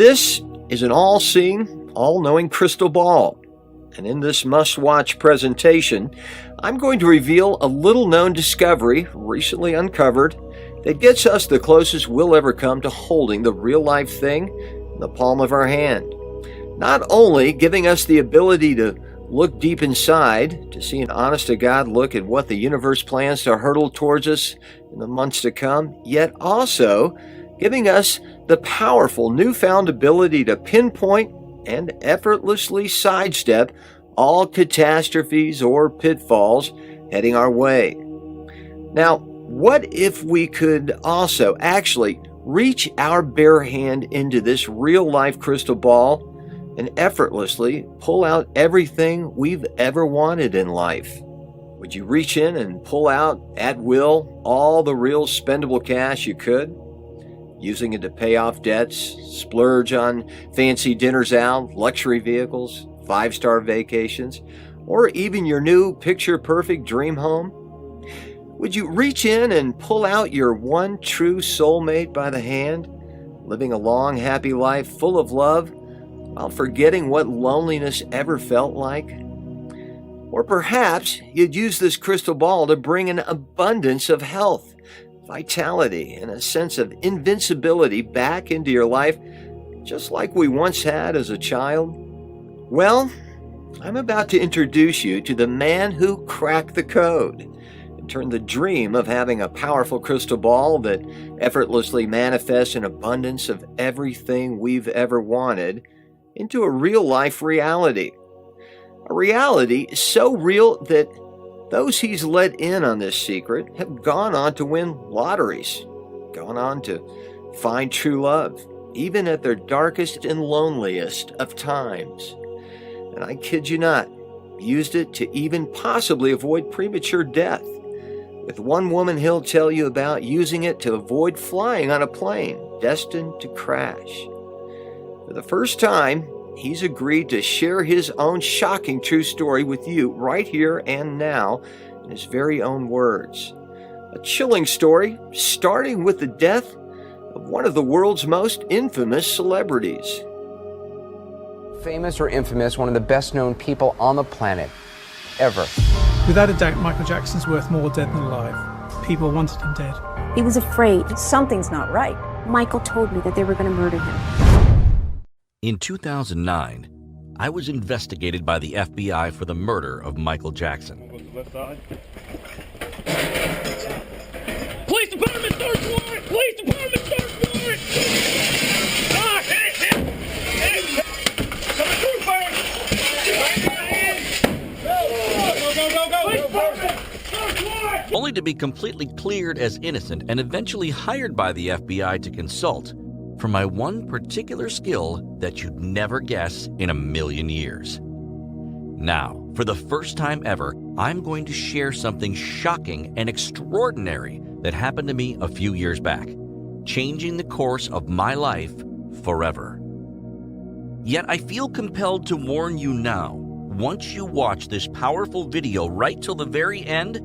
This is an all-seeing, all-knowing crystal ball. And in this must-watch presentation, I'm going to reveal a little-known discovery recently uncovered that gets us the closest we'll ever come to holding the real-life thing in the palm of our hand. Not only giving us the ability to look deep inside, to see an honest-to-God look at what the universe plans to hurtle towards us in the months to come, yet also giving us the powerful newfound ability to pinpoint and effortlessly sidestep all catastrophes or pitfalls heading our way. Now, what if we could also actually reach our bare hand into this real-life crystal ball and effortlessly pull out everything we've ever wanted in life? Would you reach in and pull out, at will, all the real spendable cash you could? Using it to pay off debts, splurge on fancy dinners out, luxury vehicles, 5-star vacations, or even your new picture-perfect dream home? Would you reach in and pull out your one true soulmate by the hand, living a long, happy life full of love, while forgetting what loneliness ever felt like? Or perhaps you'd use this crystal ball to bring an abundance of health, vitality, and a sense of invincibility back into your life, just like we once had as a child? Well, I'm about to introduce you to the man who cracked the code and turned the dream of having a powerful crystal ball that effortlessly manifests an abundance of everything we've ever wanted into a real-life reality. A reality so real that those he's let in on this secret have gone on to win lotteries, gone on to find true love, even at their darkest and loneliest of times. And I kid you not, used it to even possibly avoid premature death. With one woman he'll tell you about using it to avoid flying on a plane destined to crash. For the first time, he's agreed to share his own shocking true story with you right here and now in his very own words. A chilling story starting with the death of one of the world's most infamous celebrities. Famous or infamous, one of the best known people on the planet, ever. Without a doubt, Michael Jackson's worth more dead than alive. People wanted him dead. He was afraid. Something's not right. Michael told me that they were going to murder him. In 2009, I was investigated by the FBI for the murder of Michael Jackson. Police department, search warrant! Police department, search warrant! Ah, hey! Coming through, go! Police department, search warrant! Only to be completely cleared as innocent and eventually hired by the FBI to consult for my one particular skill that you'd never guess in a million years. Now, for the first time ever, I'm going to share something shocking and extraordinary that happened to me a few years back, changing the course of my life forever. Yet I feel compelled to warn you now, once you watch this powerful video right till the very end,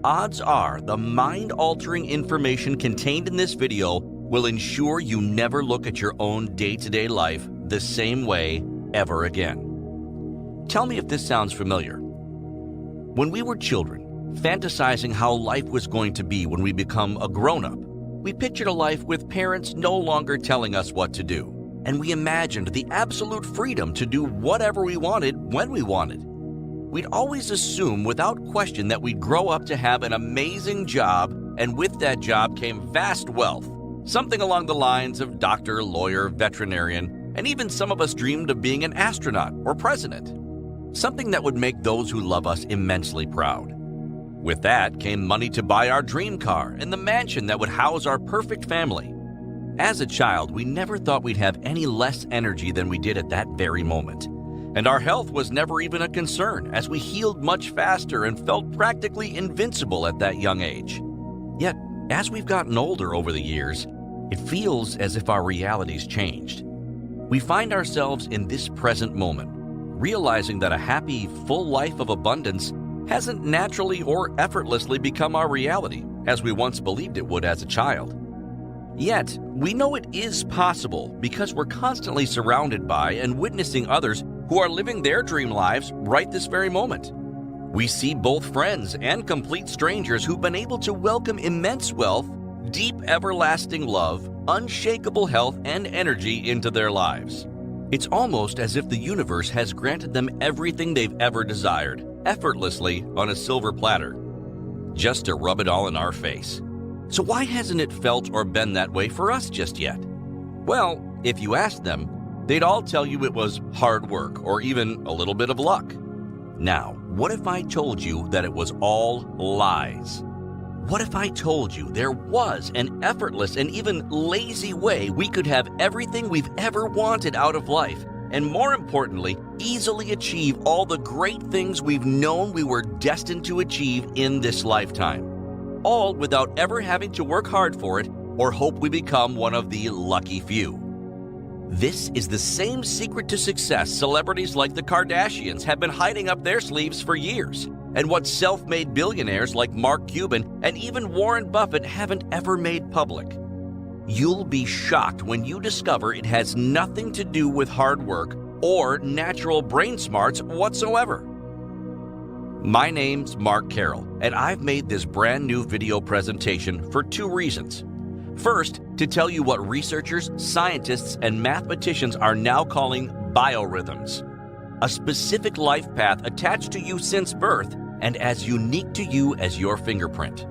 odds are the mind-altering information contained in this video will ensure you never look at your own day-to-day life the same way ever again. Tell me if this sounds familiar. When we were children, fantasizing how life was going to be when we become a grown-up, we pictured a life with parents no longer telling us what to do, and we imagined the absolute freedom to do whatever we wanted when we wanted. We'd always assume without question that we'd grow up to have an amazing job, and with that job came vast wealth. Something along the lines of doctor, lawyer, veterinarian, and even some of us dreamed of being an astronaut or president. Something that would make those who love us immensely proud. With that came money to buy our dream car and the mansion that would house our perfect family. As a child, we never thought we'd have any less energy than we did at that very moment. And our health was never even a concern, as we healed much faster and felt practically invincible at that young age. Yet, as we've gotten older over the years, it feels as if our reality's changed. We find ourselves in this present moment, realizing that a happy, full life of abundance hasn't naturally or effortlessly become our reality, as we once believed it would as a child. Yet, we know it is possible because we're constantly surrounded by and witnessing others who are living their dream lives right this very moment. We see both friends and complete strangers who've been able to welcome immense wealth, deep everlasting love, unshakable health, and energy into their lives. It's almost as if the universe has granted them everything they've ever desired, effortlessly on a silver platter, just to rub it all in our face. So why hasn't it felt or been that way for us just yet? Well, if you asked them, they'd all tell you it was hard work or even a little bit of luck. Now, what if I told you that it was all lies? What if I told you there was an effortless and even lazy way we could have everything we've ever wanted out of life, and more importantly, easily achieve all the great things we've known we were destined to achieve in this lifetime, all without ever having to work hard for it or hope we become one of the lucky few? This is the same secret to success celebrities like the Kardashians have been hiding up their sleeves for years, and what self-made billionaires like Mark Cuban and even Warren Buffett haven't ever made public. You'll be shocked when you discover it has nothing to do with hard work or natural brain smarts whatsoever. My name's Mark Carroll, and I've made this brand new video presentation for two reasons. First, to tell you what researchers, scientists, and mathematicians are now calling biorhythms, a specific life path attached to you since birth and as unique to you as your fingerprint.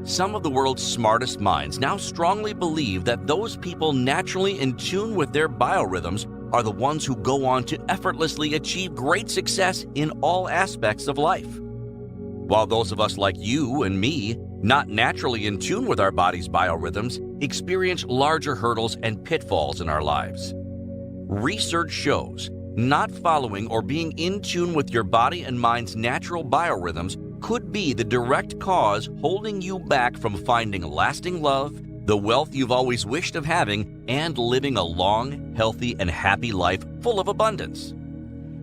Some of the world's smartest minds now strongly believe that those people naturally in tune with their biorhythms are the ones who go on to effortlessly achieve great success in all aspects of life. While those of us like you and me, not naturally in tune with our body's biorhythms, experience larger hurdles and pitfalls in our lives. Research shows not following or being in tune with your body and mind's natural biorhythms could be the direct cause holding you back from finding lasting love, the wealth you've always wished of having, and living a long, healthy, and happy life full of abundance.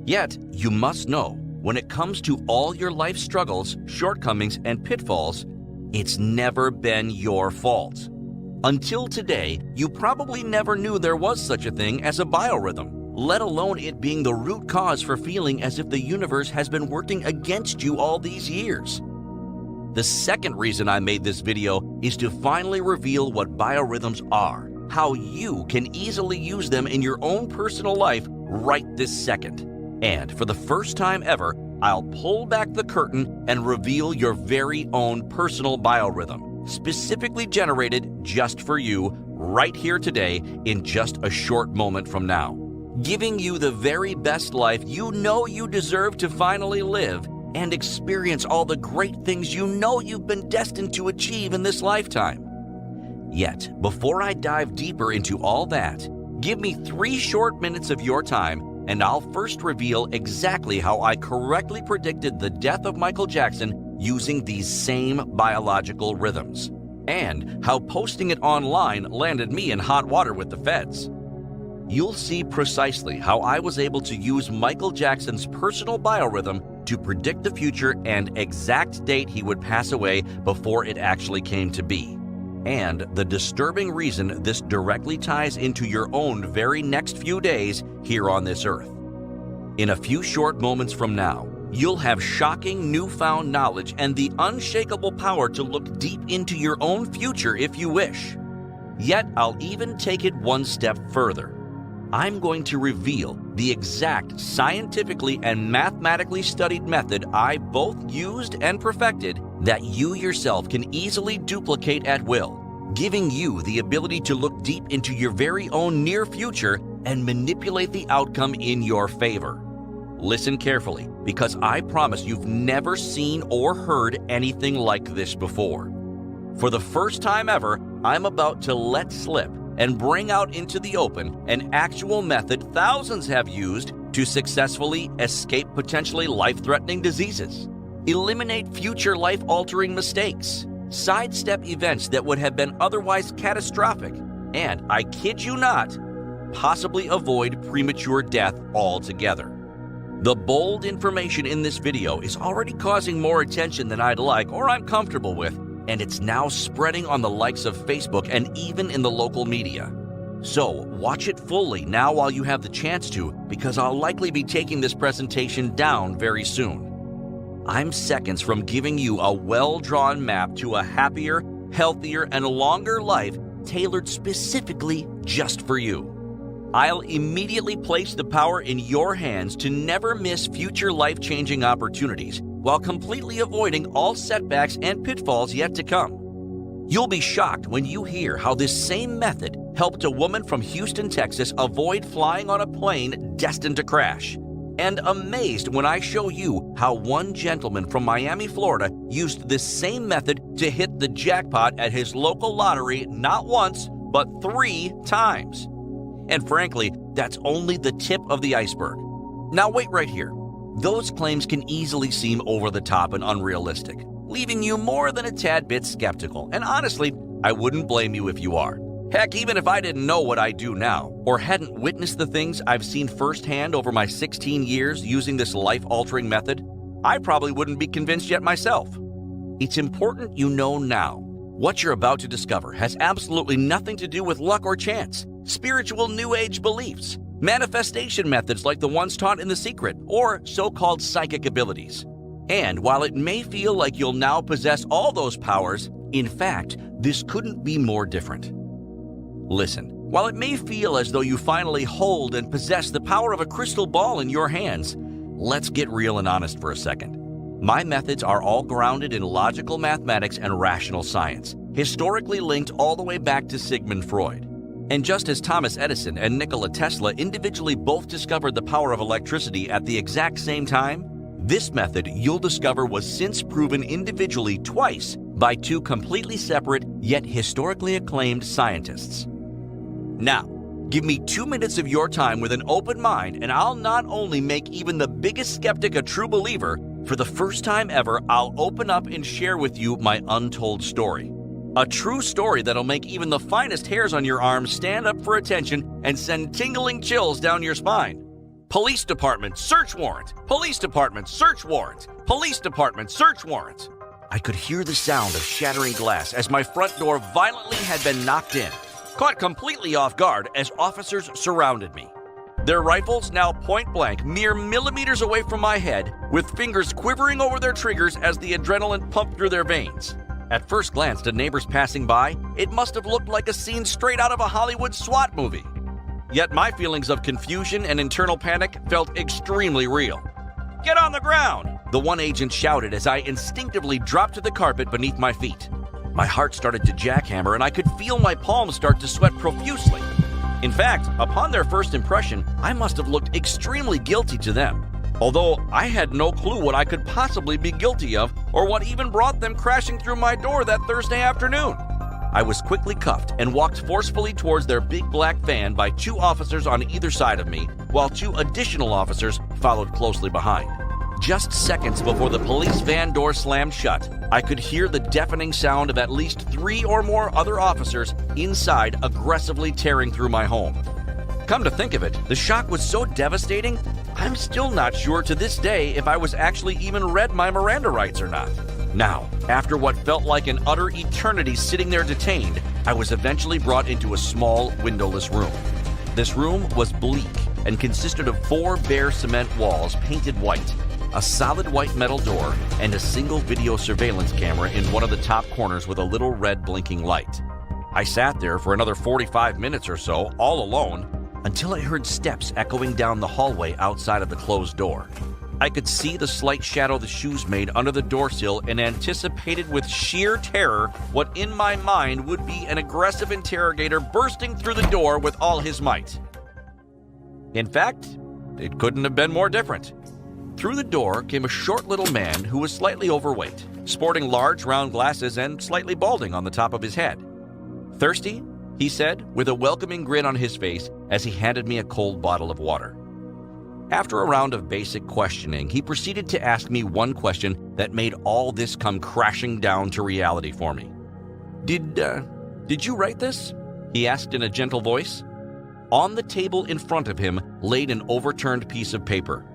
Yet, you must know, when it comes to all your life struggles, shortcomings, and pitfalls, it's never been your fault. Until today, you probably never knew there was such a thing as a biorhythm, let alone it being the root cause for feeling as if the universe has been working against you all these years. The second reason I made this video is to finally reveal what biorhythms are, how you can easily use them in your own personal life right this second. And for the first time ever, I'll pull back the curtain and reveal your very own personal biorhythm, specifically generated just for you right here today in just a short moment from now, giving you the very best life you know you deserve to finally live and experience all the great things you know you've been destined to achieve in this lifetime. Yet, before I dive deeper into all that, give me 3 short minutes of your time and I'll first reveal exactly how I correctly predicted the death of Michael Jackson using these same biological rhythms, and how posting it online landed me in hot water with the feds. You'll see precisely how I was able to use Michael Jackson's personal biorhythm to predict the future and exact date he would pass away before it actually came to be, and the disturbing reason this directly ties into your own very next few days here on this earth. In a few short moments from now, you'll have shocking newfound knowledge and the unshakable power to look deep into your own future if you wish. Yet I'll even take it one step further. I'm going to reveal the exact scientifically and mathematically studied method I both used and perfected that you yourself can easily duplicate at will, giving you the ability to look deep into your very own near future and manipulate the outcome in your favor. Listen carefully, because I promise you've never seen or heard anything like this before. For the first time ever, I'm about to let slip and bring out into the open an actual method thousands have used to successfully escape potentially life-threatening diseases, eliminate future life-altering mistakes, sidestep events that would have been otherwise catastrophic, and, I kid you not, possibly avoid premature death altogether. The bold information in this video is already causing more attention than I'd like or I'm comfortable with, and it's now spreading on the likes of Facebook and even in the local media. So watch it fully now while you have the chance to, because I'll likely be taking this presentation down very soon. I'm seconds from giving you a well-drawn map to a happier, healthier, and longer life tailored specifically just for you. I'll immediately place the power in your hands to never miss future life-changing opportunities while completely avoiding all setbacks and pitfalls yet to come. You'll be shocked when you hear how this same method helped a woman from Houston, Texas avoid flying on a plane destined to crash, and amazed when I show you how one gentleman from Miami, Florida used this same method to hit the jackpot at his local lottery not once, but 3 times. And frankly, that's only the tip of the iceberg. Now wait right here. Those claims can easily seem over the top and unrealistic, leaving you more than a tad bit skeptical. And honestly, I wouldn't blame you if you are. Heck, even if I didn't know what I do now, or hadn't witnessed the things I've seen firsthand over my 16 years using this life-altering method, I probably wouldn't be convinced yet myself. It's important you know now. What you're about to discover has absolutely nothing to do with luck or chance, spiritual New Age beliefs, manifestation methods like the ones taught in The Secret, or so-called psychic abilities. And while it may feel like you'll now possess all those powers, in fact, this couldn't be more different. Listen, while it may feel as though you finally hold and possess the power of a crystal ball in your hands, let's get real and honest for a second. My methods are all grounded in logical mathematics and rational science, historically linked all the way back to Sigmund Freud. And just as Thomas Edison and Nikola Tesla individually both discovered the power of electricity at the exact same time, this method you'll discover was since proven individually twice by 2 completely separate yet historically acclaimed scientists. Now, give me 2 minutes of your time with an open mind, and I'll not only make even the biggest skeptic a true believer, for the first time ever, I'll open up and share with you my untold story. A true story that'll make even the finest hairs on your arms stand up for attention and send tingling chills down your spine. Police department, search warrant! Police department, search warrant! Police department, search warrant! I could hear the sound of shattering glass as my front door violently had been knocked in, caught completely off guard as officers surrounded me. Their rifles now point blank, mere millimeters away from my head, with fingers quivering over their triggers as the adrenaline pumped through their veins. At first glance to neighbors passing by, it must have looked like a scene straight out of a Hollywood SWAT movie. Yet my feelings of confusion and internal panic felt extremely real. "Get on the ground!" the one agent shouted as I instinctively dropped to the carpet beneath my feet. My heart started to jackhammer and I could feel my palms start to sweat profusely. In fact, upon their first impression, I must have looked extremely guilty to them, although I had no clue what I could possibly be guilty of or what even brought them crashing through my door that Thursday afternoon. I was quickly cuffed and walked forcefully towards their big black van by 2 officers on either side of me, while 2 additional officers followed closely behind. Just seconds before the police van door slammed shut, I could hear the deafening sound of at least 3 or more other officers inside aggressively tearing through my home. Come to think of it, the shock was so devastating, I'm still not sure to this day if I was actually even read my Miranda rights or not. Now, after what felt like an utter eternity sitting there detained, I was eventually brought into a small, windowless room. This room was bleak and consisted of 4 bare cement walls painted white, a solid white metal door, and a single video surveillance camera in one of the top corners with a little red blinking light. I sat there for another 45 minutes or so, all alone, until I heard steps echoing down the hallway outside of the closed door. I could see the slight shadow the shoes made under the door sill and anticipated with sheer terror what in my mind would be an aggressive interrogator bursting through the door with all his might. In fact, it couldn't have been more different. Through the door came a short little man who was slightly overweight, sporting large round glasses and slightly balding on the top of his head. "Thirsty?" he said, with a welcoming grin on his face as he handed me a cold bottle of water. After a round of basic questioning, he proceeded to ask me one question that made all this come crashing down to reality for me. Did you write this?" he asked in a gentle voice. On the table in front of him laid an overturned piece of paper.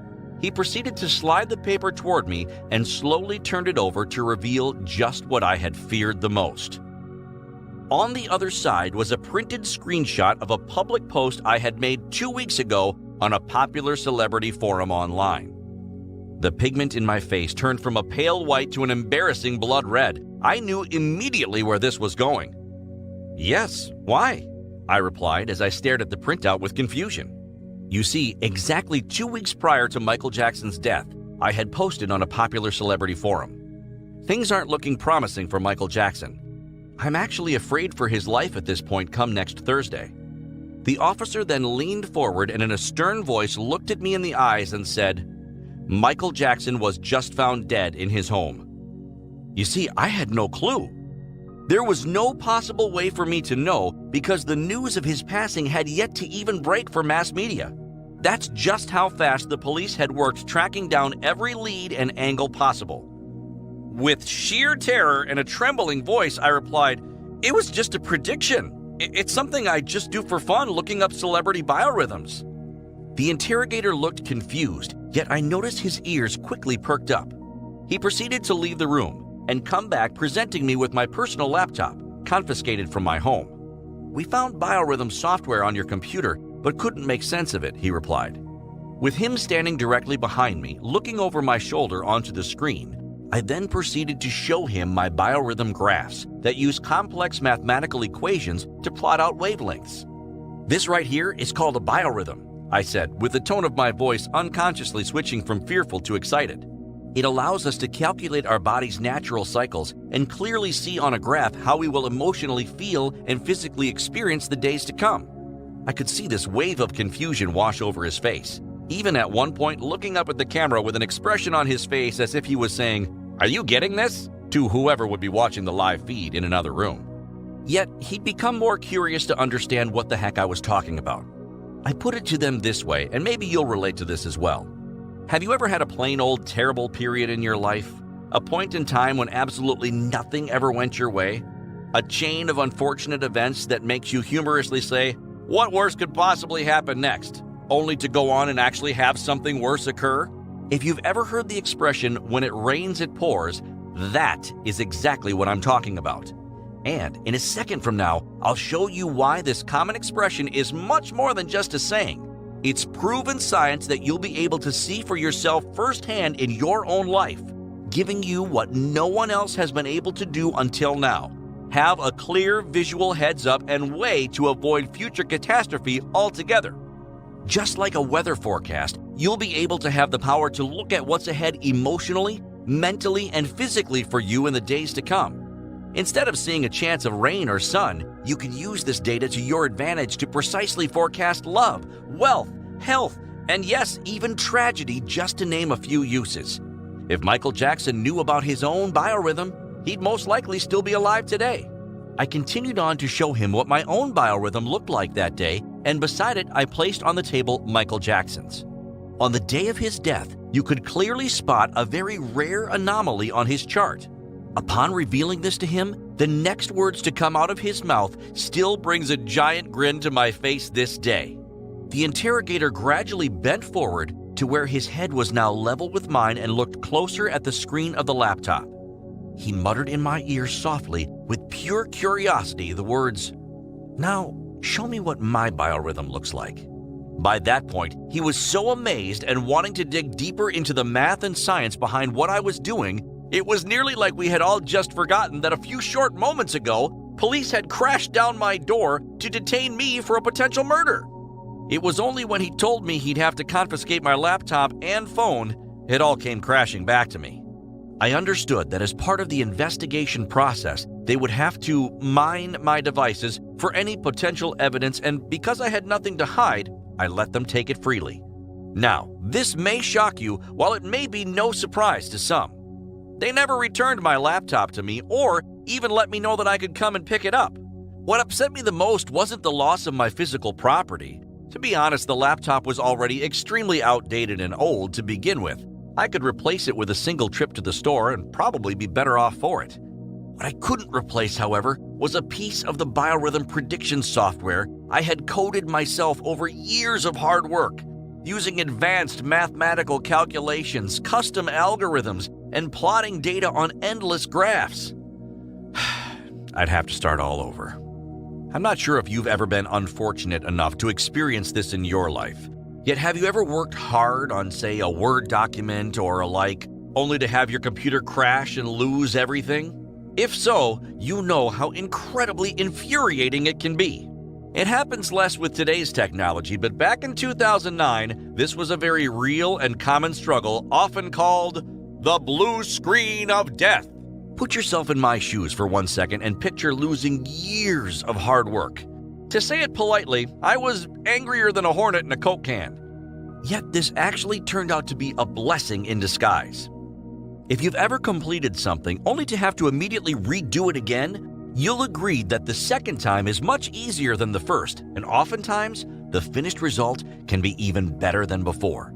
He proceeded to slide the paper toward me and slowly turned it over to reveal just what I had feared the most. On the other side was a printed screenshot of a public post I had made 2 weeks ago on a popular celebrity forum online. The pigment in my face turned from a pale white to an embarrassing blood red. I knew immediately where this was going. "Yes, why?" I replied as I stared at the printout with confusion. You see, exactly 2 weeks prior to Michael Jackson's death, I had posted on a popular celebrity forum. Things aren't looking promising for Michael Jackson. I'm actually afraid for his life at this point come next Thursday. The officer then leaned forward and in a stern voice looked at me in the eyes and said, "Michael Jackson was just found dead in his home." You see, I had no clue. There was no possible way for me to know because the news of his passing had yet to even break for mass media. That's just how fast the police had worked tracking down every lead and angle possible. With sheer terror and a trembling voice, I replied, "It was just a prediction. It's something I just do for fun, looking up celebrity biorhythms." The interrogator looked confused, yet I noticed his ears quickly perked up. He proceeded to leave the room and come back presenting me with my personal laptop, confiscated from my home. "We found Biorhythm software on your computer, but couldn't make sense of it," he replied. With him standing directly behind me, looking over my shoulder onto the screen, I then proceeded to show him my Biorhythm graphs that use complex mathematical equations to plot out wavelengths. "This right here is called a biorhythm," I said, with the tone of my voice unconsciously switching from fearful to excited. "It allows us to calculate our body's natural cycles and clearly see on a graph how we will emotionally feel and physically experience the days to come." I could see this wave of confusion wash over his face, even at one point looking up at the camera with an expression on his face as if he was saying, "Are you getting this?" to whoever would be watching the live feed in another room. Yet, he'd become more curious to understand what the heck I was talking about. I put it to them this way, and maybe you'll relate to this as well. Have you ever had a plain old terrible period in your life? A point in time when absolutely nothing ever went your way? A chain of unfortunate events that makes you humorously say, "What worse could possibly happen next?" only to go on and actually have something worse occur? If you've ever heard the expression, "when it rains, it pours," that is exactly what I'm talking about. And in a second from now, I'll show you why this common expression is much more than just a saying. It's proven science that you'll be able to see for yourself firsthand in your own life, giving you what no one else has been able to do until now. Have a clear visual heads up and way to avoid future catastrophe altogether. Just like a weather forecast, you'll be able to have the power to look at what's ahead emotionally, mentally, and physically for you in the days to come. Instead of seeing a chance of rain or sun, you can use this data to your advantage to precisely forecast love, wealth, health, and yes, even tragedy, just to name a few uses. If Michael Jackson knew about his own biorhythm, he'd most likely still be alive today. I continued on to show him what my own biorhythm looked like that day, and beside it, I placed on the table Michael Jackson's. On the day of his death, you could clearly spot a very rare anomaly on his chart. Upon revealing this to him, the next words to come out of his mouth still brings a giant grin to my face this day. The interrogator gradually bent forward to where his head was now level with mine and looked closer at the screen of the laptop. He muttered in my ear softly, with pure curiosity, the words, "Now, show me what my biorhythm looks like." By that point, he was so amazed and wanting to dig deeper into the math and science behind what I was doing, it was nearly like we had all just forgotten that a few short moments ago, police had crashed down my door to detain me for a potential murder. It was only when he told me he'd have to confiscate my laptop and phone, it all came crashing back to me. I understood that as part of the investigation process, they would have to mine my devices for any potential evidence, and because I had nothing to hide, I let them take it freely. Now, this may shock you, while it may be no surprise to some. They never returned my laptop to me or even let me know that I could come and pick it up. What upset me the most wasn't the loss of my physical property. To be honest, the laptop was already extremely outdated and old to begin with. I could replace it with a single trip to the store and probably be better off for it. What I couldn't replace, however, was a piece of the Biorhythm prediction software I had coded myself over years of hard work. using advanced mathematical calculations, custom algorithms, and plotting data on endless graphs. I'd have to start all over. I'm not sure if you've ever been unfortunate enough to experience this in your life. Yet have you ever worked hard on, say, a Word document or alike, only to have your computer crash and lose everything? If so, you know how incredibly infuriating it can be. It happens less with today's technology, but back in 2009, this was a very real and common struggle, often called the blue screen of death. Put yourself in my shoes for 1 second and picture losing years of hard work. To say it politely, I was angrier than a hornet in a Coke can. Yet this actually turned out to be a blessing in disguise. If you've ever completed something only to have to immediately redo it again, you'll agree that the second time is much easier than the first, and oftentimes, the finished result can be even better than before.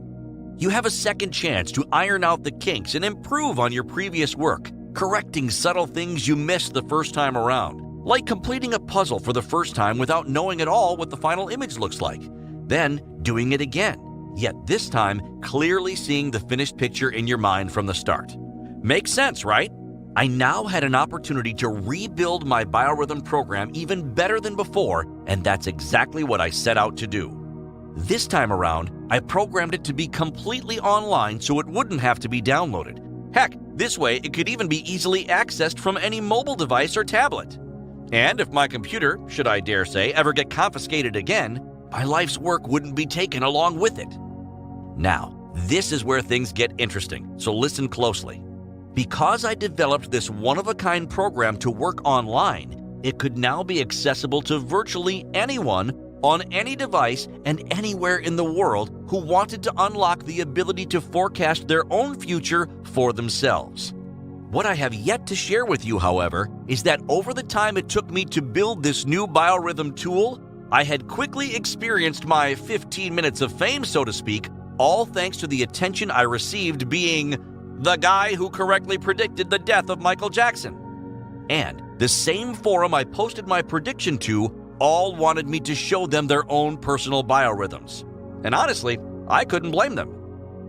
You have a second chance to iron out the kinks and improve on your previous work, correcting subtle things you missed the first time around, like completing a puzzle for the first time without knowing at all what the final image looks like, then doing it again, yet this time clearly seeing the finished picture in your mind from the start. Makes sense, right? I now had an opportunity to rebuild my Biorhythm program even better than before, and that's exactly what I set out to do. This time around, I programmed it to be completely online so it wouldn't have to be downloaded. Heck, this way it could even be easily accessed from any mobile device or tablet. And if my computer, should I dare say, ever get confiscated again, my life's work wouldn't be taken along with it. Now, this is where things get interesting, so listen closely. Because I developed this one-of-a-kind program to work online, it could now be accessible to virtually anyone on any device and anywhere in the world who wanted to unlock the ability to forecast their own future for themselves. What I have yet to share with you, however, is that over the time it took me to build this new Biorhythm tool, I had quickly experienced my 15 minutes of fame, so to speak, all thanks to the attention I received being the guy who correctly predicted the death of Michael Jackson. And the same forum I posted my prediction to all wanted me to show them their own personal biorhythms. And honestly, I couldn't blame them.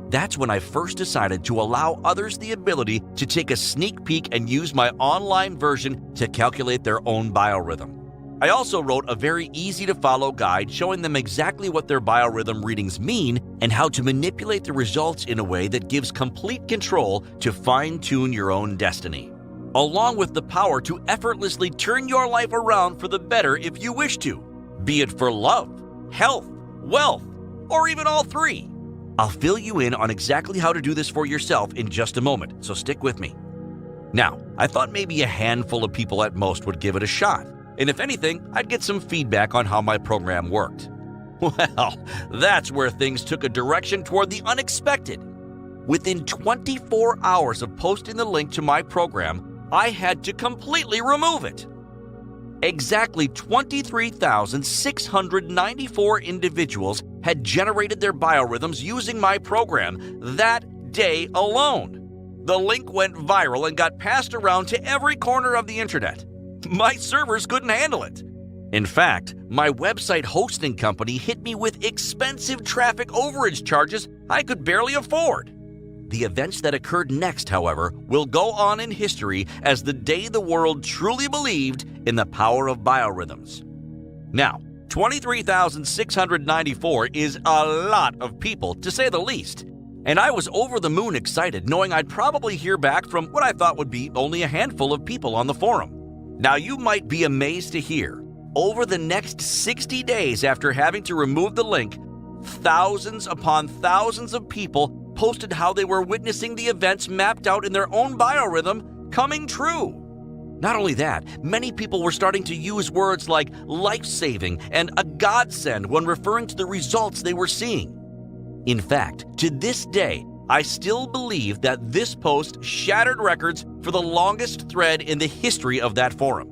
That's when I first decided to allow others the ability to take a sneak peek and use my online version to calculate their own biorhythm. I also wrote a very easy-to-follow guide showing them exactly what their biorhythm readings mean and how to manipulate the results in a way that gives complete control to fine-tune your own destiny, along with the power to effortlessly turn your life around for the better if you wish to, be it for love, health, wealth, or even all three. I'll fill you in on exactly how to do this for yourself in just a moment, so stick with me. Now, I thought maybe a handful of people at most would give it a shot. And if anything, I'd get some feedback on how my program worked. Well, that's where things took a direction toward the unexpected. Within 24 hours of posting the link to my program, I had to completely remove it. Exactly 23,694 individuals had generated their biorhythms using my program that day alone. The link went viral and got passed around to every corner of the internet. My servers couldn't handle it. In fact, my website hosting company hit me with expensive traffic overage charges I could barely afford. The events that occurred next, however, will go on in history as the day the world truly believed in the power of biorhythms. Now, 23,694 is a lot of people, to say the least, and I was over the moon excited knowing I'd probably hear back from what I thought would be only a handful of people on the forum. Now, you might be amazed to hear, over the next 60 days after having to remove the link, thousands upon thousands of people posted how they were witnessing the events mapped out in their own biorhythm coming true. Not only that, many people were starting to use words like life-saving and a godsend when referring to the results they were seeing. In fact, to this day, I still believe that this post shattered records for the longest thread in the history of that forum.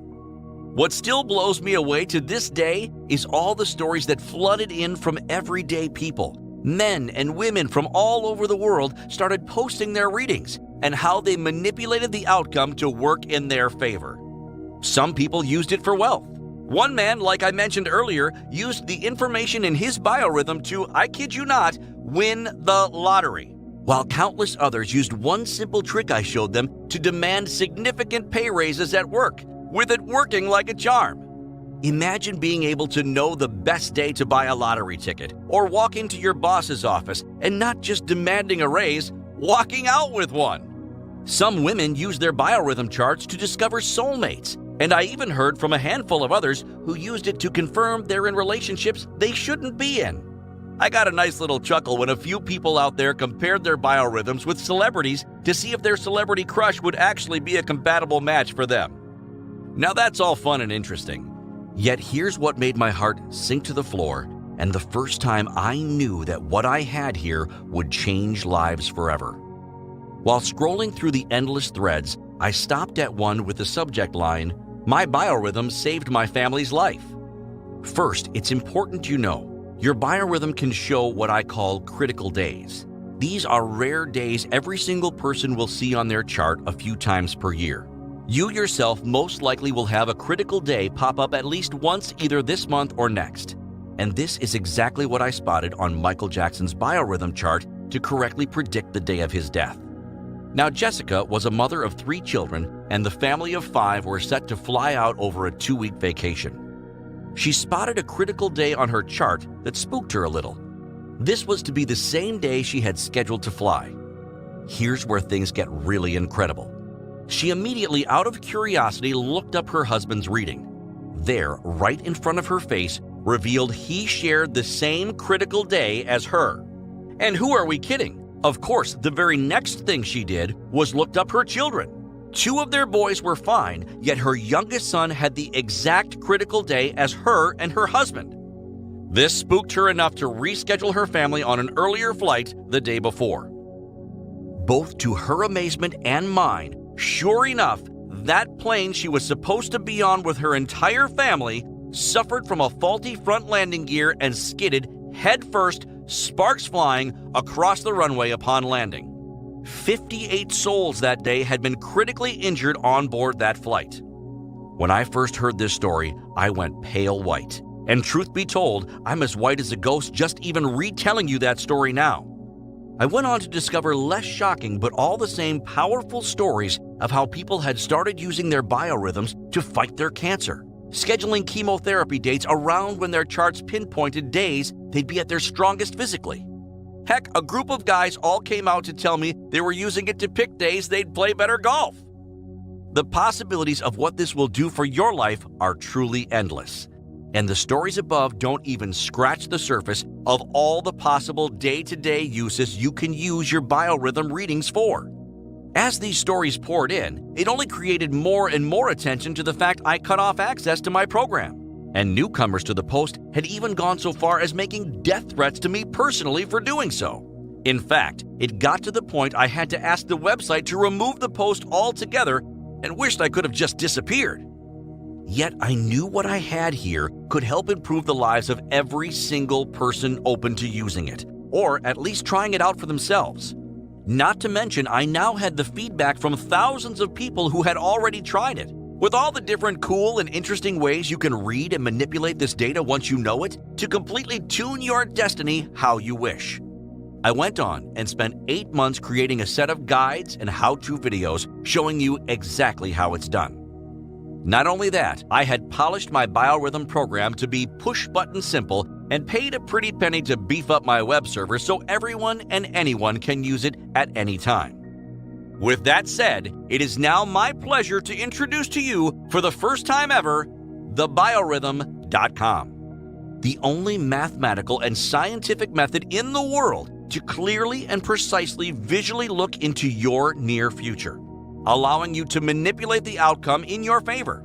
What still blows me away to this day is all the stories that flooded in from everyday people. Men and women from all over the world started posting their readings and how they manipulated the outcome to work in their favor. Some people used it for wealth. One man, like I mentioned earlier, used the information in his biorhythm to, I kid you not, win the lottery, while countless others used one simple trick I showed them to demand significant pay raises at work, with it working like a charm. Imagine being able to know the best day to buy a lottery ticket, or walk into your boss's office and not just demanding a raise, walking out with one. Some women use their biorhythm charts to discover soulmates, and I even heard from a handful of others who used it to confirm they're in relationships they shouldn't be in. I got a nice little chuckle when a few people out there compared their biorhythms with celebrities to see if their celebrity crush would actually be a compatible match for them. Now that's all fun and interesting. Yet here's what made my heart sink to the floor, and the first time I knew that what I had here would change lives forever. While scrolling through the endless threads, I stopped at one with the subject line, "My biorhythm saved my family's life." First, it's important you know, your biorhythm can show what I call critical days. These are rare days every single person will see on their chart a few times per year. You yourself most likely will have a critical day pop up at least once either this month or next. And this is exactly what I spotted on Michael Jackson's biorhythm chart to correctly predict the day of his death. Now, Jessica was a mother of 3 children, and the family of 5 were set to fly out over a 2-week vacation. She spotted a critical day on her chart that spooked her a little. This was to be the same day she had scheduled to fly. Here's where things get really incredible. She immediately, out of curiosity, looked up her husband's reading. There, right in front of her face, revealed he shared the same critical day as her. And who are we kidding? Of course, the very next thing she did was looked up her children. 2 of their boys were fine, yet her youngest son had the exact critical day as her and her husband. This spooked her enough to reschedule her family on an earlier flight the day before. Both to her amazement and mine, sure enough, that plane she was supposed to be on with her entire family suffered from a faulty front landing gear and skidded headfirst, sparks flying, across the runway upon landing. 58 souls that day had been critically injured on board that flight. When I first heard this story, I went pale white. And truth be told, I'm as white as a ghost just even retelling you that story now. I went on to discover less shocking but all the same powerful stories of how people had started using their biorhythms to fight their cancer, scheduling chemotherapy dates around when their charts pinpointed days they'd be at their strongest physically. Heck, a group of guys all came out to tell me they were using it to pick days they'd play better golf. The possibilities of what this will do for your life are truly endless. And the stories above don't even scratch the surface of all the possible day-to-day uses you can use your biorhythm readings for. As these stories poured in, it only created more and more attention to the fact I cut off access to my program. And newcomers to the post had even gone so far as making death threats to me personally for doing so. In fact, it got to the point I had to ask the website to remove the post altogether and wished I could have just disappeared. Yet I knew what I had here could help improve the lives of every single person open to using it, or at least trying it out for themselves. Not to mention, I now had the feedback from thousands of people who had already tried it, with all the different cool and interesting ways you can read and manipulate this data once you know it to completely tune your destiny how you wish. I went on and spent 8 months creating a set of guides and how-to videos showing you exactly how it's done. Not only that, I had polished my biorhythm program to be push-button simple and paid a pretty penny to beef up my web server so everyone and anyone can use it at any time. With that said, it is now my pleasure to introduce to you, for the first time ever, thebiorhythm.com, the only mathematical and scientific method in the world to clearly and precisely visually look into your near future, allowing you to manipulate the outcome in your favor.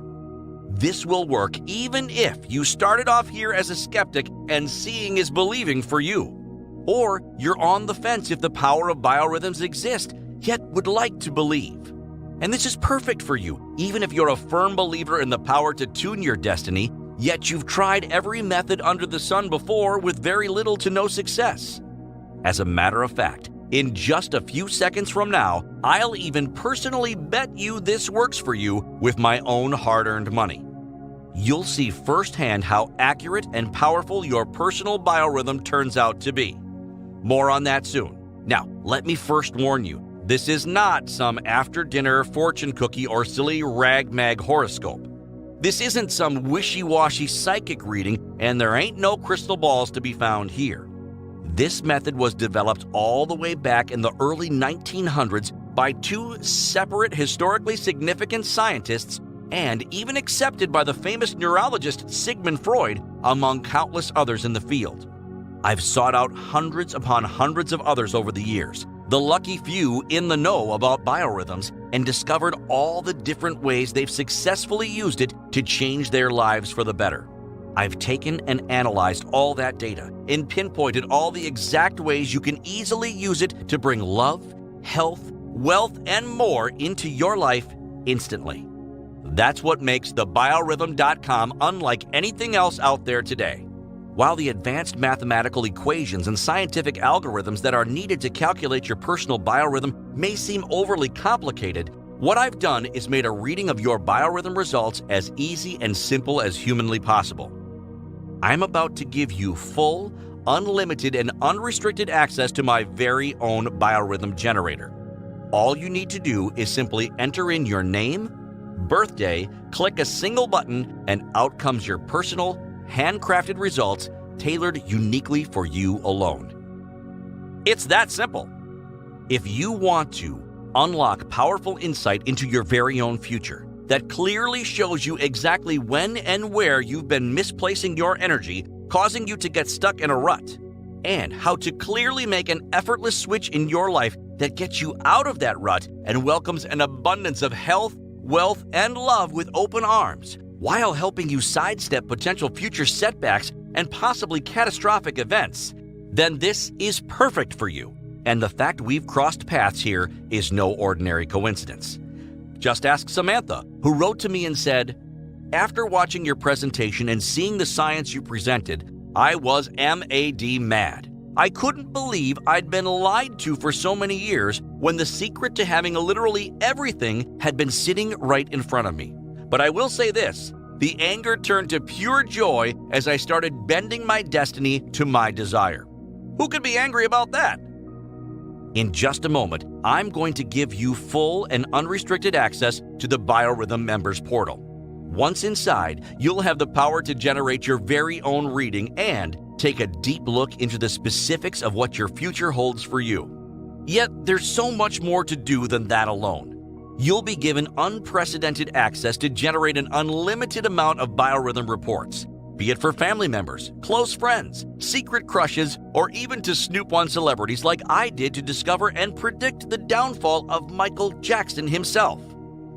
This will work even if you started off here as a skeptic and seeing is believing for you. Or you're on the fence if the power of biorhythms exist, yet would like to believe. And this is perfect for you, even if you're a firm believer in the power to tune your destiny, yet you've tried every method under the sun before with very little to no success. As a matter of fact, in just a few seconds from now, I'll even personally bet you this works for you with my own hard-earned money. You'll see firsthand how accurate and powerful your personal biorhythm turns out to be. More on that soon. Now, let me first warn you, this is not some after-dinner fortune cookie or silly rag-mag horoscope. This isn't some wishy-washy psychic reading, and there ain't no crystal balls to be found here. This method was developed all the way back in the early 1900s by two separate historically significant scientists and even accepted by the famous neurologist Sigmund Freud, among countless others in the field. I've sought out hundreds upon hundreds of others over the years, the lucky few in the know about biorhythms, and discovered all the different ways they've successfully used it to change their lives for the better. I've taken and analyzed all that data and pinpointed all the exact ways you can easily use it to bring love, health, wealth, and more into your life instantly. That's what makes the Biorhythm.com unlike anything else out there today. While the advanced mathematical equations and scientific algorithms that are needed to calculate your personal biorhythm may seem overly complicated, what I've done is made a reading of your biorhythm results as easy and simple as humanly possible. I'm about to give you full, unlimited, and unrestricted access to my very own biorhythm generator. All you need to do is simply enter in your name, birthday, click a single button, and out comes your personal, handcrafted results tailored uniquely for you alone. It's that simple. If you want to unlock powerful insight into your very own future that clearly shows you exactly when and where you've been misplacing your energy, causing you to get stuck in a rut, and how to clearly make an effortless switch in your life that gets you out of that rut and welcomes an abundance of health, wealth, and love with open arms, while helping you sidestep potential future setbacks and possibly catastrophic events, then this is perfect for you. And the fact we've crossed paths here is no ordinary coincidence. Just ask Samantha, who wrote to me and said, "After watching your presentation and seeing the science you presented, I was mad. I couldn't believe I'd been lied to for so many years when the secret to having literally everything had been sitting right in front of me. But I will say this, the anger turned to pure joy as I started bending my destiny to my desire." Who could be angry about that? In just a moment, I'm going to give you full and unrestricted access to the Biorhythm Members Portal. Once inside, you'll have the power to generate your very own reading and take a deep look into the specifics of what your future holds for you. Yet, there's so much more to do than that alone. You'll be given unprecedented access to generate an unlimited amount of biorhythm reports, be it for family members, close friends, secret crushes, or even to snoop on celebrities like I did to discover and predict the downfall of Michael Jackson himself.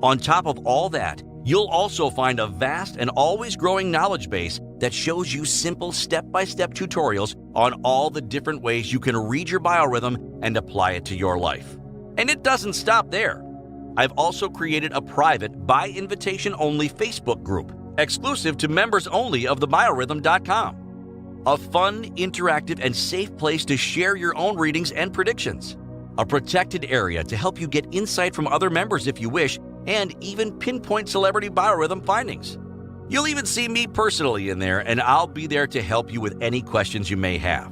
On top of all that, you'll also find a vast and always growing knowledge base that shows you simple step-by-step tutorials on all the different ways you can read your biorhythm and apply it to your life. And it doesn't stop there. I've also created a private, by invitation only Facebook group, exclusive to members only of the Biorhythm.com. A fun, interactive, and safe place to share your own readings and predictions. A protected area to help you get insight from other members if you wish, and even pinpoint celebrity biorhythm findings. You'll even see me personally in there, and I'll be there to help you with any questions you may have.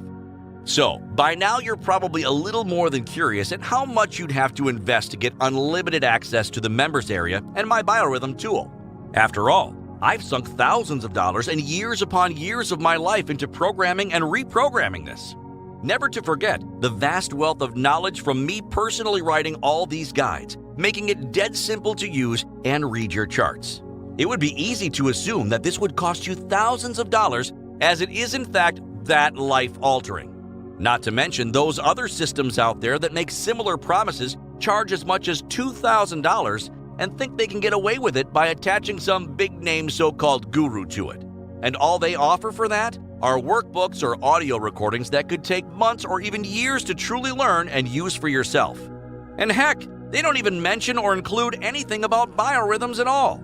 So, by now you're probably a little more than curious at how much you'd have to invest to get unlimited access to the members area and my biorhythm tool. After all, I've sunk thousands of dollars and years upon years of my life into programming and reprogramming this. Never to forget the vast wealth of knowledge from me personally writing all these guides, making it dead simple to use and read your charts. It would be easy to assume that this would cost you thousands of dollars, as it is in fact that life-altering. Not to mention those other systems out there that make similar promises, charge as much as $2,000, and think they can get away with it by attaching some big-name so-called guru to it. And all they offer for that are workbooks or audio recordings that could take months or even years to truly learn and use for yourself. And heck, they don't even mention or include anything about biorhythms at all.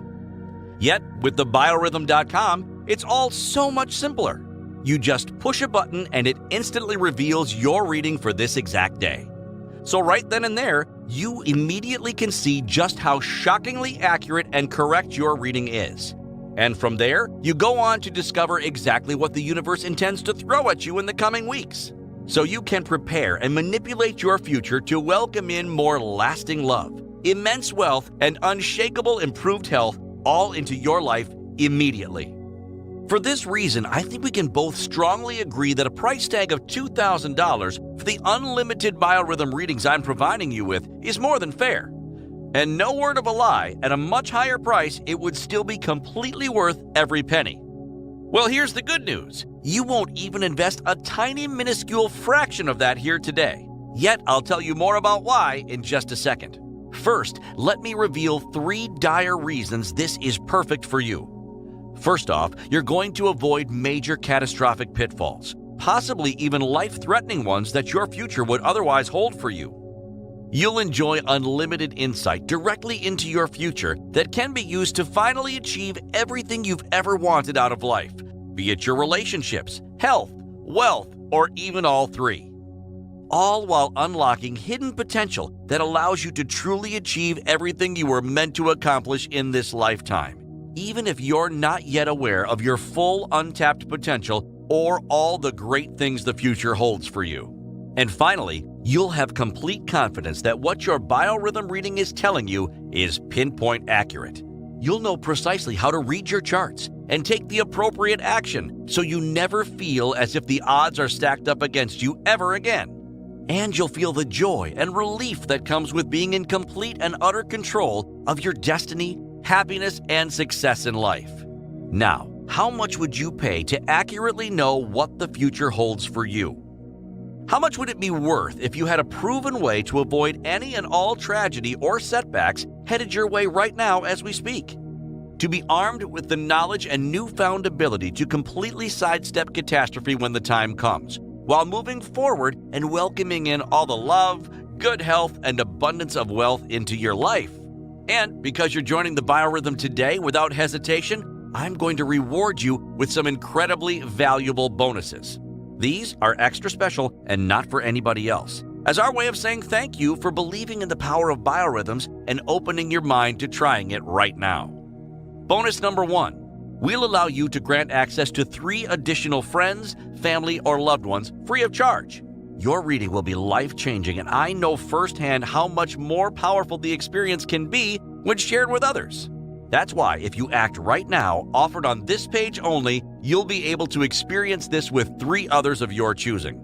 Yet, with the Biorhythm.com, it's all so much simpler. You just push a button and it instantly reveals your reading for this exact day. So right then and there, you immediately can see just how shockingly accurate and correct your reading is. And from there, you go on to discover exactly what the universe intends to throw at you in the coming weeks. so you can prepare and manipulate your future to welcome in more lasting love, immense wealth, and unshakable improved health all into your life immediately. For this reason, I think we can both strongly agree that a price tag of $2,000 for the unlimited Biorhythm readings I'm providing you with is more than fair. And no word of a lie, at a much higher price, it would still be completely worth every penny. Well, here's the good news. You won't even invest a tiny minuscule fraction of that here today. Yet, I'll tell you more about why in just a second. First, let me reveal 3 dire reasons this is perfect for you. First off, you're going to avoid major catastrophic pitfalls, possibly even life-threatening ones that your future would otherwise hold for you. You'll enjoy unlimited insight directly into your future that can be used to finally achieve everything you've ever wanted out of life, be it your relationships, health, wealth, or even all 3. All while unlocking hidden potential that allows you to truly achieve everything you were meant to accomplish in this lifetime, even if you're not yet aware of your full untapped potential or all the great things the future holds for you. And finally, you'll have complete confidence that what your Biorhythm reading is telling you is pinpoint accurate. You'll know precisely how to read your charts and take the appropriate action so you never feel as if the odds are stacked up against you ever again. And you'll feel the joy and relief that comes with being in complete and utter control of your destiny, happiness, and success in life. Now, how much would you pay to accurately know what the future holds for you? How much would it be worth if you had a proven way to avoid any and all tragedy or setbacks headed your way right now as we speak? To be armed with the knowledge and newfound ability to completely sidestep catastrophe when the time comes, while moving forward and welcoming in all the love, good health, and abundance of wealth into your life. And because you're joining the Biorhythm today without hesitation, I'm going to reward you with some incredibly valuable bonuses. These are extra special and not for anybody else, as our way of saying thank you for believing in the power of biorhythms and opening your mind to trying it right now. Bonus number 1. We'll allow you to grant access to 3 additional friends, family, or loved ones free of charge. Your reading will be life-changing, and I know firsthand how much more powerful the experience can be when shared with others. That's why, if you act right now, offered on this page only, you'll be able to experience this with 3 others of your choosing.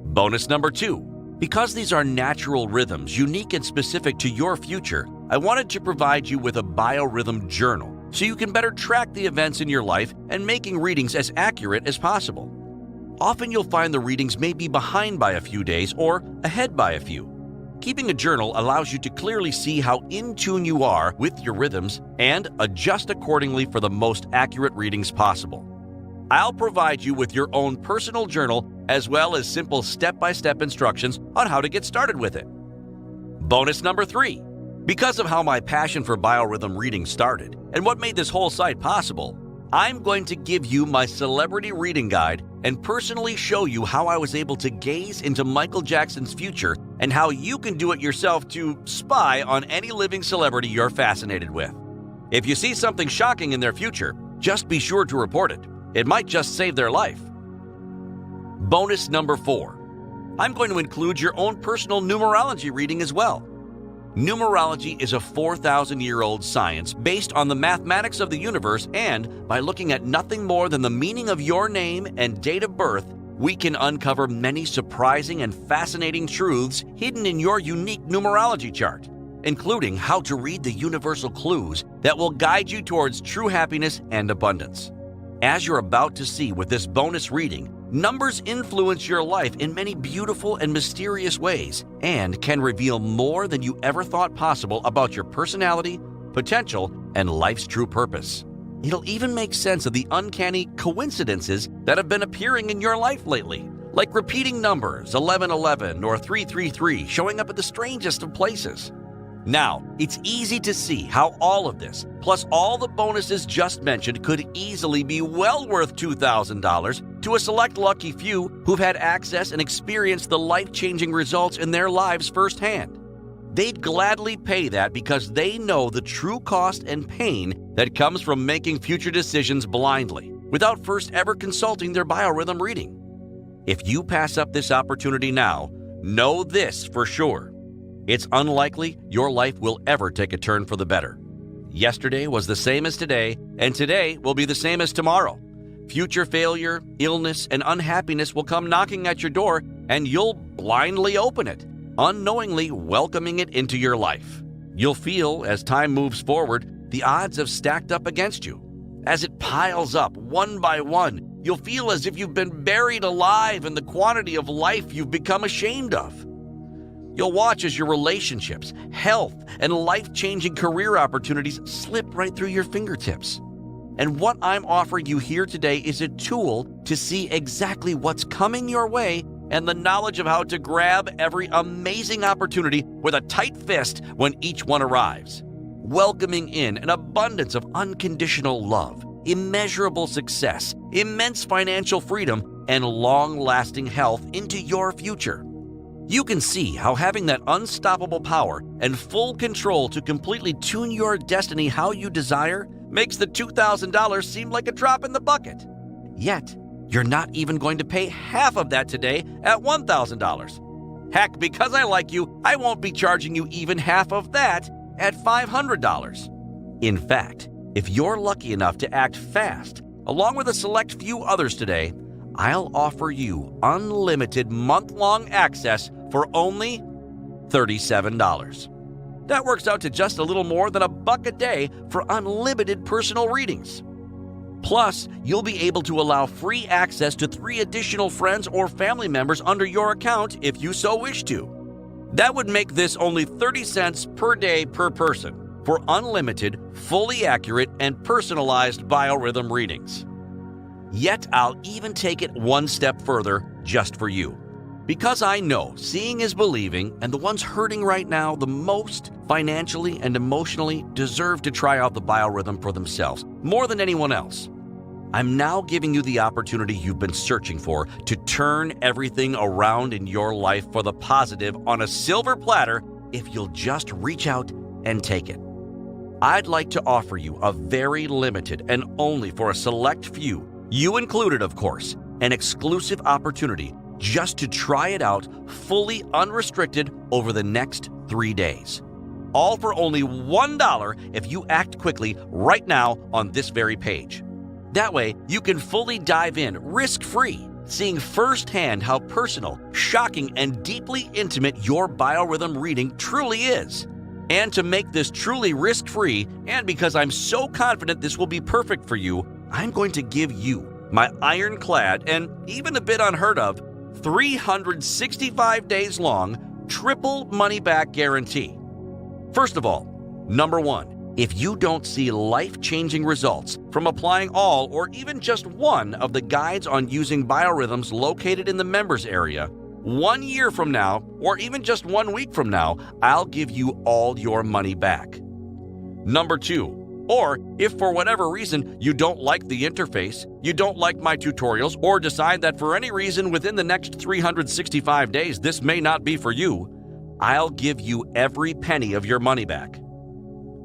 Bonus number 2. Because these are natural rhythms, unique and specific to your future, I wanted to provide you with a Biorhythm journal so you can better track the events in your life and making readings as accurate as possible. Often you'll find the readings may be behind by a few days or ahead by a few. Keeping a journal allows you to clearly see how in tune you are with your rhythms and adjust accordingly for the most accurate readings possible. I'll provide you with your own personal journal as well as simple step-by-step instructions on how to get started with it. Bonus number 3. Because of how my passion for Biorhythm reading started and what made this whole site possible, I'm going to give you my celebrity reading guide and personally show you how I was able to gaze into Michael Jackson's future and how you can do it yourself to spy on any living celebrity you're fascinated with. If you see something shocking in their future, just be sure to report it. It might just save their life. Bonus number 4. I'm going to include your own personal numerology reading as well. Numerology is a 4,000-year-old science based on the mathematics of the universe, and by looking at nothing more than the meaning of your name and date of birth, we can uncover many surprising and fascinating truths hidden in your unique numerology chart, including how to read the universal clues that will guide you towards true happiness and abundance. As you're about to see with this bonus reading, numbers influence your life in many beautiful and mysterious ways and can reveal more than you ever thought possible about your personality, potential, and life's true purpose. It'll even make sense of the uncanny coincidences that have been appearing in your life lately, like repeating numbers 1111 or 333 showing up at the strangest of places. Now, it's easy to see how all of this, plus all the bonuses just mentioned, could easily be well worth $2,000 to a select lucky few who've had access and experienced the life-changing results in their lives firsthand. They'd gladly pay that because they know the true cost and pain that comes from making future decisions blindly, without first ever consulting their Biorhythm reading. If you pass up this opportunity now, know this for sure. It's unlikely your life will ever take a turn for the better. Yesterday was the same as today, and today will be the same as tomorrow. Future failure, illness, and unhappiness will come knocking at your door, and you'll blindly open it, unknowingly welcoming it into your life. You'll feel, as time moves forward, the odds have stacked up against you. As it piles up one by one, you'll feel as if you've been buried alive in the quantity of life you've become ashamed of. You'll watch as your relationships, health, and life-changing career opportunities slip right through your fingertips. And what I'm offering you here today is a tool to see exactly what's coming your way and the knowledge of how to grab every amazing opportunity with a tight fist when each one arrives, welcoming in an abundance of unconditional love, immeasurable success, immense financial freedom, and long-lasting health into your future. You can see how having that unstoppable power and full control to completely tune your destiny how you desire makes the $2,000 seem like a drop in the bucket. Yet, you're not even going to pay half of that today at $1,000. Heck, because I like you, I won't be charging you even half of that at $500. In fact, if you're lucky enough to act fast, along with a select few others today, I'll offer you unlimited month-long access for only $37. That works out to just a little more than $1 a day for unlimited personal readings. Plus, you'll be able to allow free access to 3 additional friends or family members under your account if you so wish to. That would make this only 30 cents per day per person for unlimited, fully accurate, and personalized biorhythm readings. Yet I'll even take it one step further just for you. Because I know seeing is believing, and the ones hurting right now the most financially and emotionally deserve to try out the biorhythm for themselves more than anyone else. I'm now giving you the opportunity you've been searching for to turn everything around in your life for the positive on a silver platter if you'll just reach out and take it. I'd like to offer you a very limited and only for a select few, you included of course, an exclusive opportunity just to try it out fully unrestricted over the next 3 days. All for only $1 if you act quickly right now on this very page. That way, you can fully dive in risk-free, seeing firsthand how personal, shocking, and deeply intimate your biorhythm reading truly is. And to make this truly risk-free, and because I'm so confident this will be perfect for you, I'm going to give you my ironclad and even a bit unheard of 365 days long triple money-back guarantee. First of all, number 1, if you don't see life-changing results from applying all or even just one of the guides on using biorhythms located in the members area, 1 year from now, or even just 1 week from now, I'll give you all your money back. Number 2, or if for whatever reason you don't like the interface, you don't like my tutorials, or decide that for any reason within the next 365 days this may not be for you, I'll give you every penny of your money back.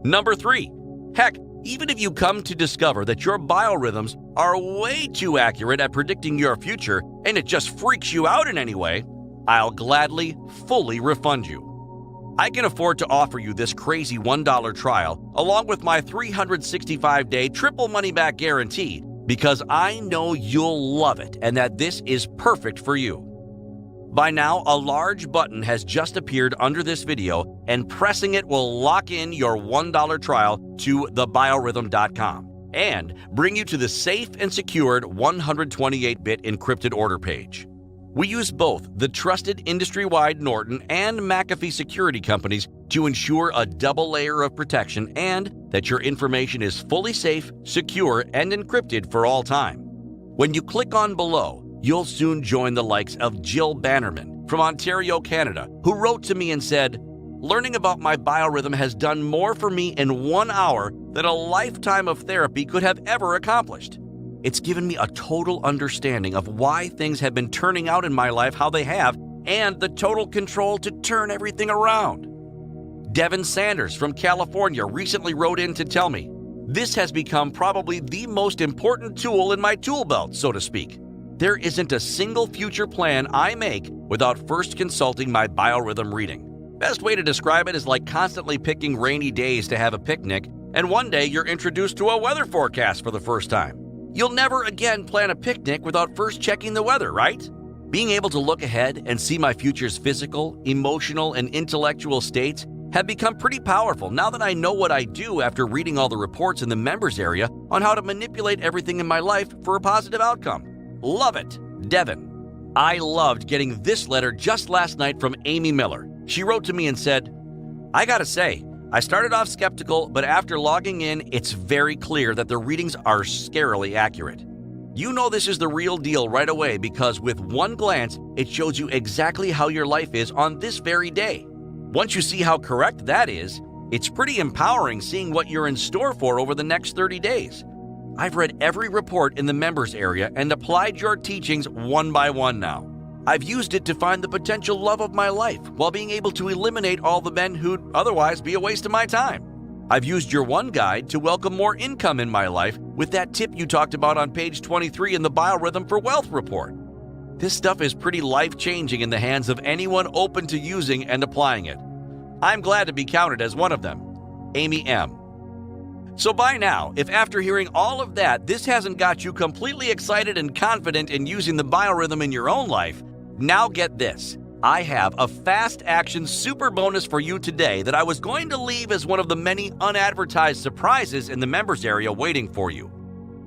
Number 3, heck, even if you come to discover that your biorhythms are way too accurate at predicting your future and it just freaks you out in any way, I'll gladly, fully refund you. I can afford to offer you this crazy $1 trial along with my 365-day triple money-back guarantee because I know you'll love it and that this is perfect for you. By now, a large button has just appeared under this video, and pressing it will lock in your $1 trial to thebiorhythm.com and bring you to the safe and secured 128-bit encrypted order page. We use both the trusted industry-wide Norton and McAfee security companies to ensure a double layer of protection and that your information is fully safe, secure, and encrypted for all time. When you click on below, you'll soon join the likes of Jill Bannerman from Ontario, Canada, who wrote to me and said, "Learning about my biorhythm has done more for me in 1 hour than a lifetime of therapy could have ever accomplished. It's given me a total understanding of why things have been turning out in my life how they have and the total control to turn everything around." Devin Sanders from California recently wrote in to tell me, "This has become probably the most important tool in my tool belt, so to speak. There isn't a single future plan I make without first consulting my biorhythm reading. Best way to describe it is like constantly picking rainy days to have a picnic, and one day you're introduced to a weather forecast for the first time. You'll never again plan a picnic without first checking the weather, right? Being able to look ahead and see my future's physical, emotional, and intellectual states have become pretty powerful now that I know what I do after reading all the reports in the members area on how to manipulate everything in my life for a positive outcome. Love it, Devin. I loved getting this letter just last night from Amy Miller. She wrote to me and said, "I gotta say, I started off skeptical, but after logging in, it's very clear that the readings are scarily accurate. You know this is the real deal right away because with one glance, it shows you exactly how your life is on this very day. Once you see how correct that is, it's pretty empowering seeing what you're in store for over the next 30 days. I've read every report in the members area and applied your teachings one by one now. I've used it to find the potential love of my life while being able to eliminate all the men who'd otherwise be a waste of my time. I've used your one guide to welcome more income in my life with that tip you talked about on page 23 in the Biorhythm for Wealth report. This stuff is pretty life-changing in the hands of anyone open to using and applying it. I'm glad to be counted as one of them. Amy M." So by now, if after hearing all of that, this hasn't got you completely excited and confident in using the Biorhythm in your own life, now get this. I have a fast action super bonus for you today that I was going to leave as one of the many unadvertised surprises in the members area waiting for you.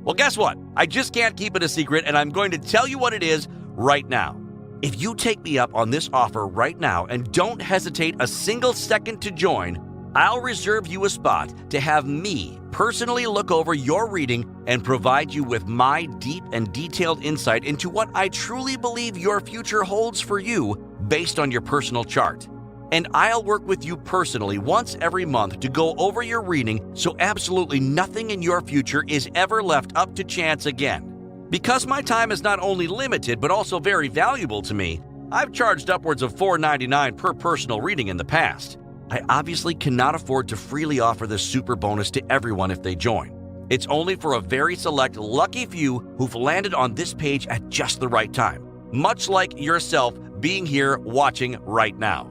Well, guess what? I just can't keep it a secret, and I'm going to tell you what it is right now. If you take me up on this offer right now and don't hesitate a single second to join, I'll reserve you a spot to have me personally look over your reading and provide you with my deep and detailed insight into what I truly believe your future holds for you based on your personal chart. And I'll work with you personally once every month to go over your reading so absolutely nothing in your future is ever left up to chance again. Because my time is not only limited but also very valuable to me, I've charged upwards of $4.99 per personal reading in the past. I obviously cannot afford to freely offer this super bonus to everyone if they join. It's only for a very select lucky few who've landed on this page at just the right time, much like yourself being here watching right now.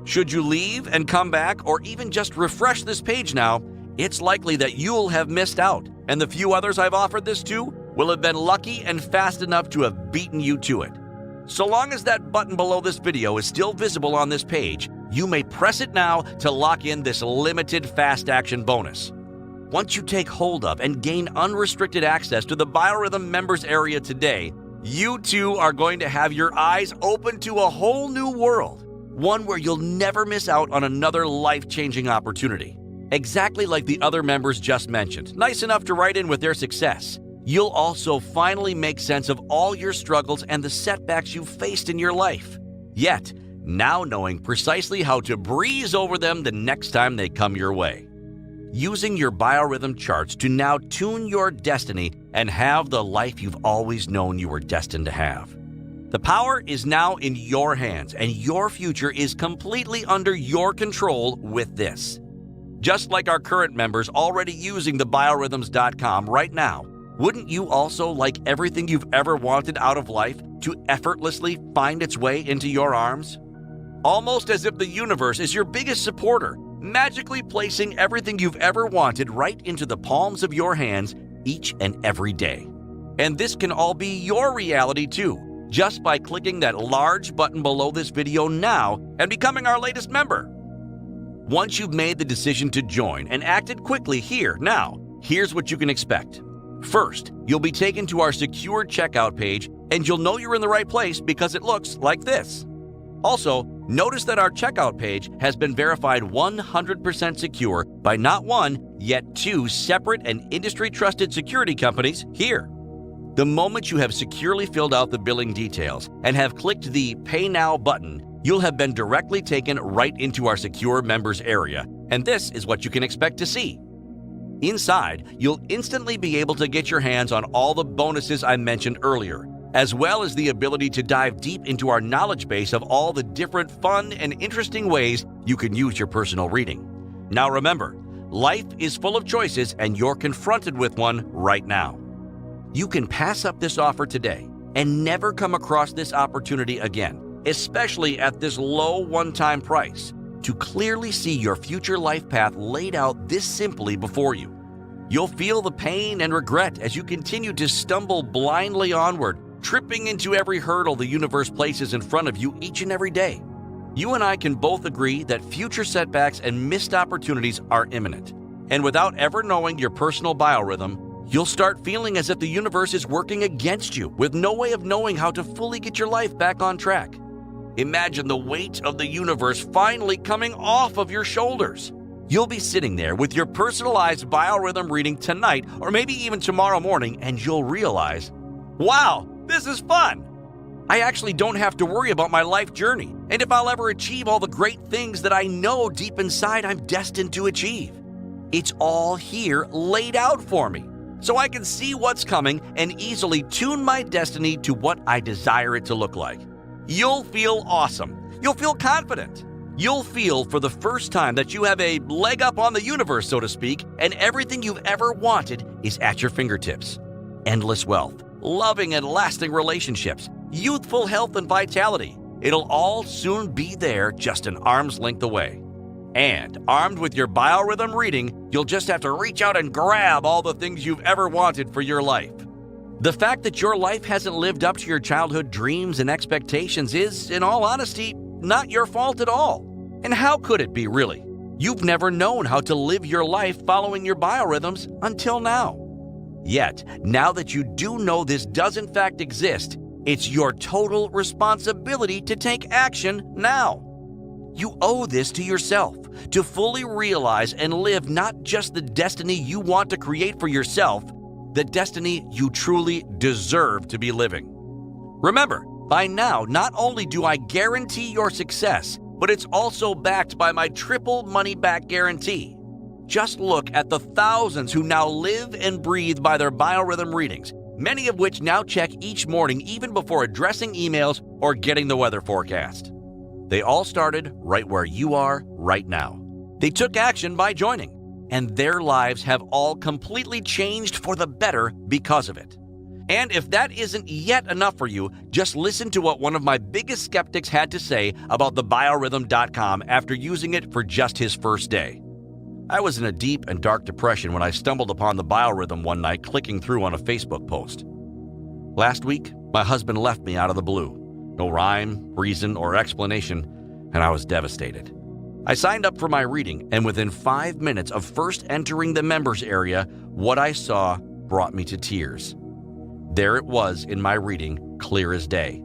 Should you leave and come back or even just refresh this page now, it's likely that you'll have missed out, and the few others I've offered this to will have been lucky and fast enough to have beaten you to it. So long as that button below this video is still visible on this page, you may press it now to lock in this limited fast action bonus. Once you take hold of and gain unrestricted access to the Biorhythm members area today, you too are going to have your eyes open to a whole new world, one where you'll never miss out on another life-changing opportunity. Exactly like the other members just mentioned, nice enough to write in with their success. You'll also finally make sense of all your struggles and the setbacks you've faced in your life. Yet, now knowing precisely how to breeze over them the next time they come your way. Using your Biorhythm charts to now tune your destiny and have the life you've always known you were destined to have. The power is now in your hands, and your future is completely under your control with this. Just like our current members already using the biorhythms.com right now, wouldn't you also like everything you've ever wanted out of life to effortlessly find its way into your arms? Almost as if the universe is your biggest supporter, magically placing everything you've ever wanted right into the palms of your hands each and every day. And this can all be your reality too, just by clicking that large button below this video now and becoming our latest member. Once you've made the decision to join and acted quickly here now, here's what you can expect. First, you'll be taken to our secure checkout page, and you'll know you're in the right place because it looks like this. Also, notice that our checkout page has been verified 100% secure by not one, yet two separate and industry-trusted security companies here. The moment you have securely filled out the billing details and have clicked the Pay Now button, you'll have been directly taken right into our secure members area, and this is what you can expect to see. Inside, you'll instantly be able to get your hands on all the bonuses I mentioned earlier, as well as the ability to dive deep into our knowledge base of all the different fun and interesting ways you can use your personal reading. Now remember, life is full of choices and you're confronted with one right now. You can pass up this offer today, and never come across this opportunity again, especially at this low one-time price, to clearly see your future life path laid out this simply before you. You'll feel the pain and regret as you continue to stumble blindly onward, tripping into every hurdle the universe places in front of you each and every day. You and I can both agree that future setbacks and missed opportunities are imminent. And without ever knowing your personal biorhythm, you'll start feeling as if the universe is working against you with no way of knowing how to fully get your life back on track. Imagine the weight of the universe finally coming off of your shoulders. You'll be sitting there with your personalized biorhythm reading tonight or maybe even tomorrow morning, and you'll realize, wow, this is fun. I actually don't have to worry about my life journey and if I'll ever achieve all the great things that I know deep inside I'm destined to achieve. It's all here laid out for me, so I can see what's coming and easily tune my destiny to what I desire it to look like. You'll feel awesome. You'll feel confident. You'll feel for the first time that you have a leg up on the universe, so to speak, and everything you've ever wanted is at your fingertips. Endless wealth, loving and lasting relationships, youthful health and vitality. It'll all soon be there, just an arm's length away. And armed with your biorhythm reading, you'll just have to reach out and grab all the things you've ever wanted for your life. The fact that your life hasn't lived up to your childhood dreams and expectations is, in all honesty, not your fault at all. And how could it be, really? You've never known how to live your life following your biorhythms until now. Yet, now that you do know this does in fact exist, it's your total responsibility to take action now. You owe this to yourself, to fully realize and live not just the destiny you want to create for yourself, the destiny you truly deserve to be living. Remember, by now, not only do I guarantee your success, but it's also backed by my triple money-back guarantee. Just look at the thousands who now live and breathe by their biorhythm readings, many of which now check each morning even before addressing emails or getting the weather forecast. They all started right where you are right now. They took action by joining, and their lives have all completely changed for the better because of it. And if that isn't yet enough for you, just listen to what one of my biggest skeptics had to say about the Biorhythm.com after using it for just his first day. I was in a deep and dark depression when I stumbled upon the Biorhythm one night clicking through on a Facebook post. Last week, my husband left me out of the blue. No rhyme, reason, or explanation, and I was devastated. I signed up for my reading, and within 5 minutes of first entering the members area, what I saw brought me to tears. There it was in my reading, clear as day,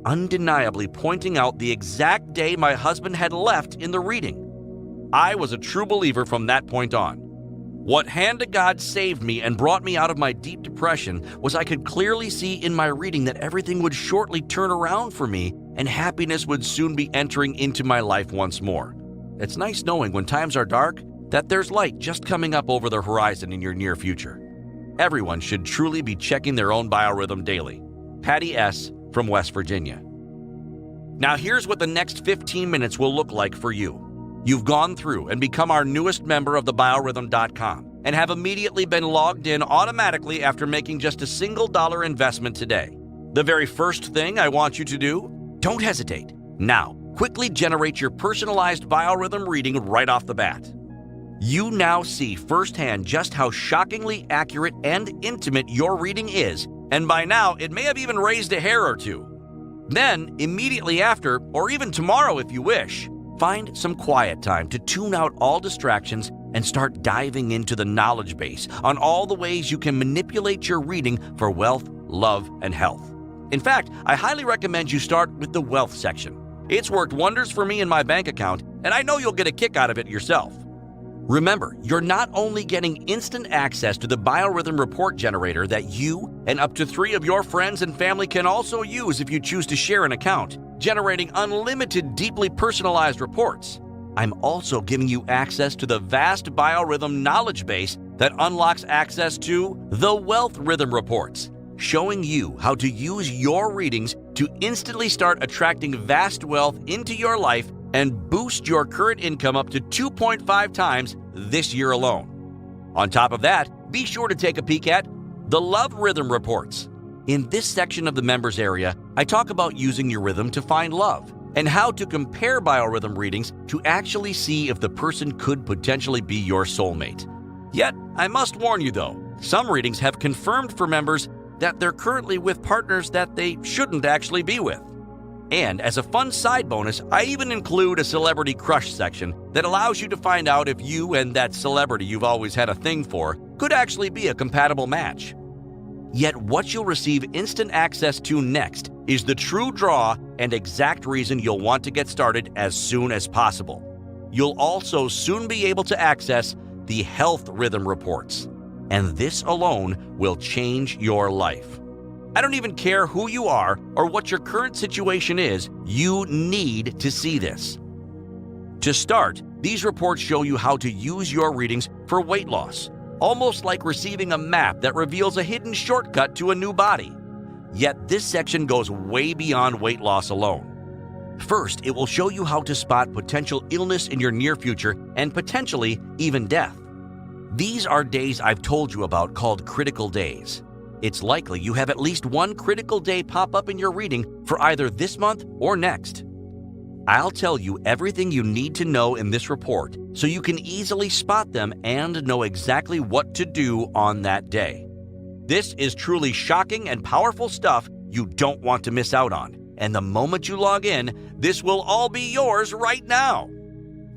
undeniably pointing out the exact day my husband had left in the reading. I was a true believer from that point on. What hand of God saved me and brought me out of my deep depression was I could clearly see in my reading that everything would shortly turn around for me and happiness would soon be entering into my life once more. It's nice knowing when times are dark that there's light just coming up over the horizon in your near future. Everyone should truly be checking their own biorhythm daily. Patty S. from West Virginia. Now here's what the next 15 minutes will look like for you. You've gone through and become our newest member of the Biorhythm.com and have immediately been logged in automatically after making just a $1 investment today. The very first thing I want you to do, don't hesitate. Now, quickly generate your personalized biorhythm reading right off the bat. You now see firsthand just how shockingly accurate and intimate your reading is, and by now it may have even raised a hair or two. Then, immediately after, or even tomorrow if you wish, find some quiet time to tune out all distractions and start diving into the knowledge base on all the ways you can manipulate your reading for wealth, love, and health. In fact, I highly recommend you start with the wealth section. It's worked wonders for me in my bank account, and I know you'll get a kick out of it yourself. Remember, you're not only getting instant access to the Biorhythm report generator that you and up to 3 of your friends and family can also use if you choose to share an account, generating unlimited, deeply personalized reports. I'm also giving you access to the vast Biorhythm knowledge base that unlocks access to the Wealth Rhythm reports, showing you how to use your readings to instantly start attracting vast wealth into your life and boost your current income up to 2.5 times this year alone. On top of that, be sure to take a peek at the Love Rhythm reports. In this section of the members area, I talk about using your rhythm to find love and how to compare biorhythm readings to actually see if the person could potentially be your soulmate. Yet, I must warn you though, some readings have confirmed for members that they're currently with partners that they shouldn't actually be with. And as a fun side bonus, I even include a celebrity crush section that allows you to find out if you and that celebrity you've always had a thing for could actually be a compatible match. Yet what you'll receive instant access to next is the true draw and exact reason you'll want to get started as soon as possible. You'll also soon be able to access the health rhythm reports. And this alone will change your life. I don't even care who you are or what your current situation is, you need to see this. To start, these reports show you how to use your readings for weight loss, almost like receiving a map that reveals a hidden shortcut to a new body. Yet this section goes way beyond weight loss alone. First, it will show you how to spot potential illness in your near future and potentially even death. These are days I've told you about called critical days. It's likely you have at least one critical day pop up in your reading for either this month or next. I'll tell you everything you need to know in this report so you can easily spot them and know exactly what to do on that day. This is truly shocking and powerful stuff you don't want to miss out on. And the moment you log in, this will all be yours right now.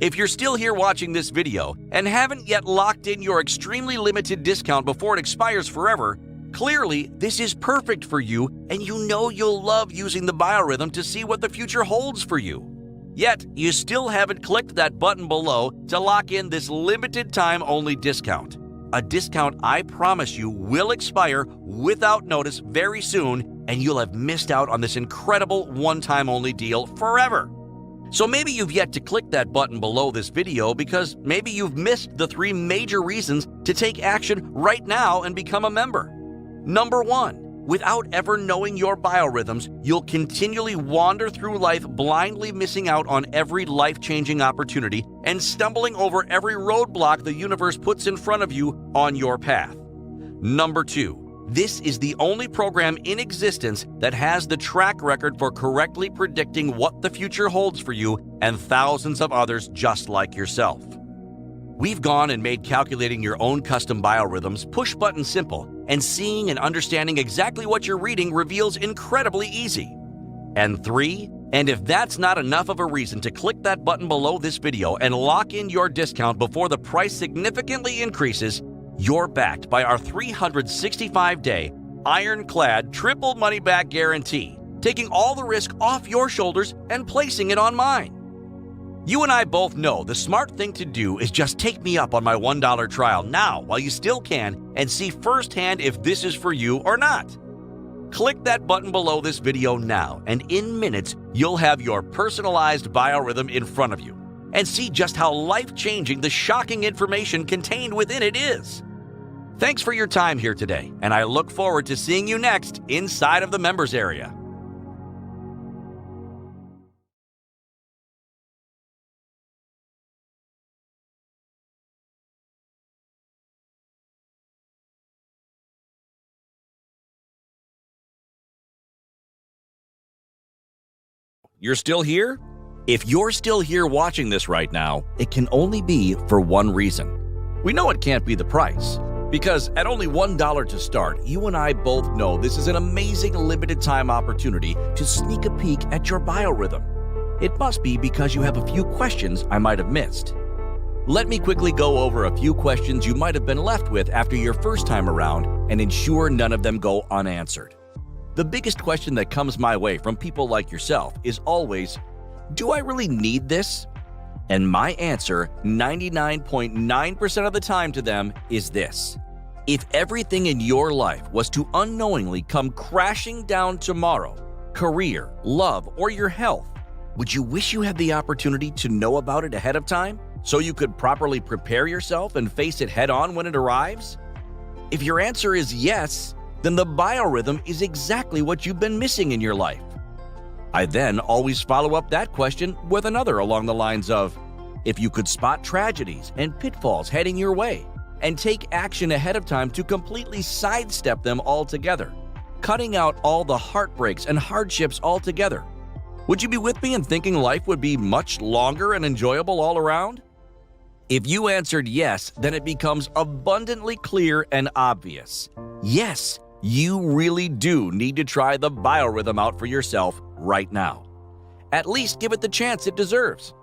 If you're still here watching this video and haven't yet locked in your extremely limited discount before it expires forever, clearly this is perfect for you and you know you'll love using the biorhythm to see what the future holds for you. Yet, you still haven't clicked that button below to lock in this limited time only discount. A discount I promise you will expire without notice very soon and you'll have missed out on this incredible one-time only deal forever. So maybe you've yet to click that button below this video because maybe you've missed the 3 major reasons to take action right now and become a member. Number 1, without ever knowing your biorhythms, you'll continually wander through life blindly missing out on every life-changing opportunity and stumbling over every roadblock the universe puts in front of you on your path. Number 2, this is the only program in existence that has the track record for correctly predicting what the future holds for you and thousands of others just like yourself. We've gone and made calculating your own custom biorhythms push-button simple, and seeing and understanding exactly what you're reading reveals incredibly easy. And 3, and if that's not enough of a reason to click that button below this video and lock in your discount before the price significantly increases, you're backed by our 365-day, ironclad, triple money-back guarantee, taking all the risk off your shoulders and placing it on mine. You and I both know the smart thing to do is just take me up on my $1 trial now while you still can and see firsthand if this is for you or not. Click that button below this video now, and in minutes, you'll have your personalized biorhythm in front of you and see just how life-changing the shocking information contained within it is. Thanks for your time here today, and I look forward to seeing you next inside of the members area. You're still here? If you're still here watching this right now, it can only be for one reason. We know it can't be the price, because at only $1 to start, you and I both know this is an amazing limited time opportunity to sneak a peek at your biorhythm. It must be because you have a few questions I might have missed. Let me quickly go over a few questions you might have been left with after your first time around and ensure none of them go unanswered. The biggest question that comes my way from people like yourself is always, do I really need this? And my answer 99.9% of the time to them is this. If everything in your life was to unknowingly come crashing down tomorrow, career, love, or your health, would you wish you had the opportunity to know about it ahead of time so you could properly prepare yourself and face it head on when it arrives? If your answer is yes, then the biorhythm is exactly what you've been missing in your life. I then always follow up that question with another along the lines of, if you could spot tragedies and pitfalls heading your way and take action ahead of time to completely sidestep them altogether, cutting out all the heartbreaks and hardships altogether. Would you be with me in thinking life would be much longer and enjoyable all around? If you answered yes, then it becomes abundantly clear and obvious. Yes, you really do need to try the Biorhythm out for yourself right now. At least give it the chance it deserves.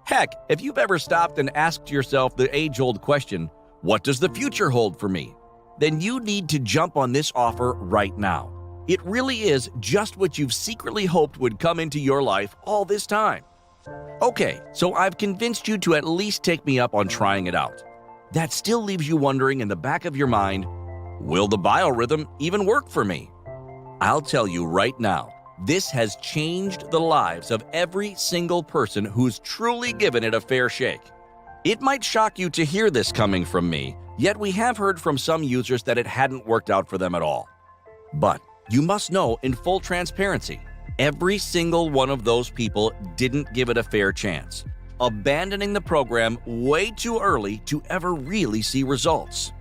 Heck, if you've ever stopped and asked yourself the age-old question, what does the future hold for me? Then you need to jump on this offer right now. It really is just what you've secretly hoped would come into your life all this time. Okay, so I've convinced you to at least take me up on trying it out. That still leaves you wondering in the back of your mind, will the Biorhythm even work for me? I'll tell you right now, this has changed the lives of every single person who's truly given it a fair shake. It might shock you to hear this coming from me, yet we have heard from some users that it hadn't worked out for them at all. But you must know in full transparency, every single one of those people didn't give it a fair chance, abandoning the program way too early to ever really see results.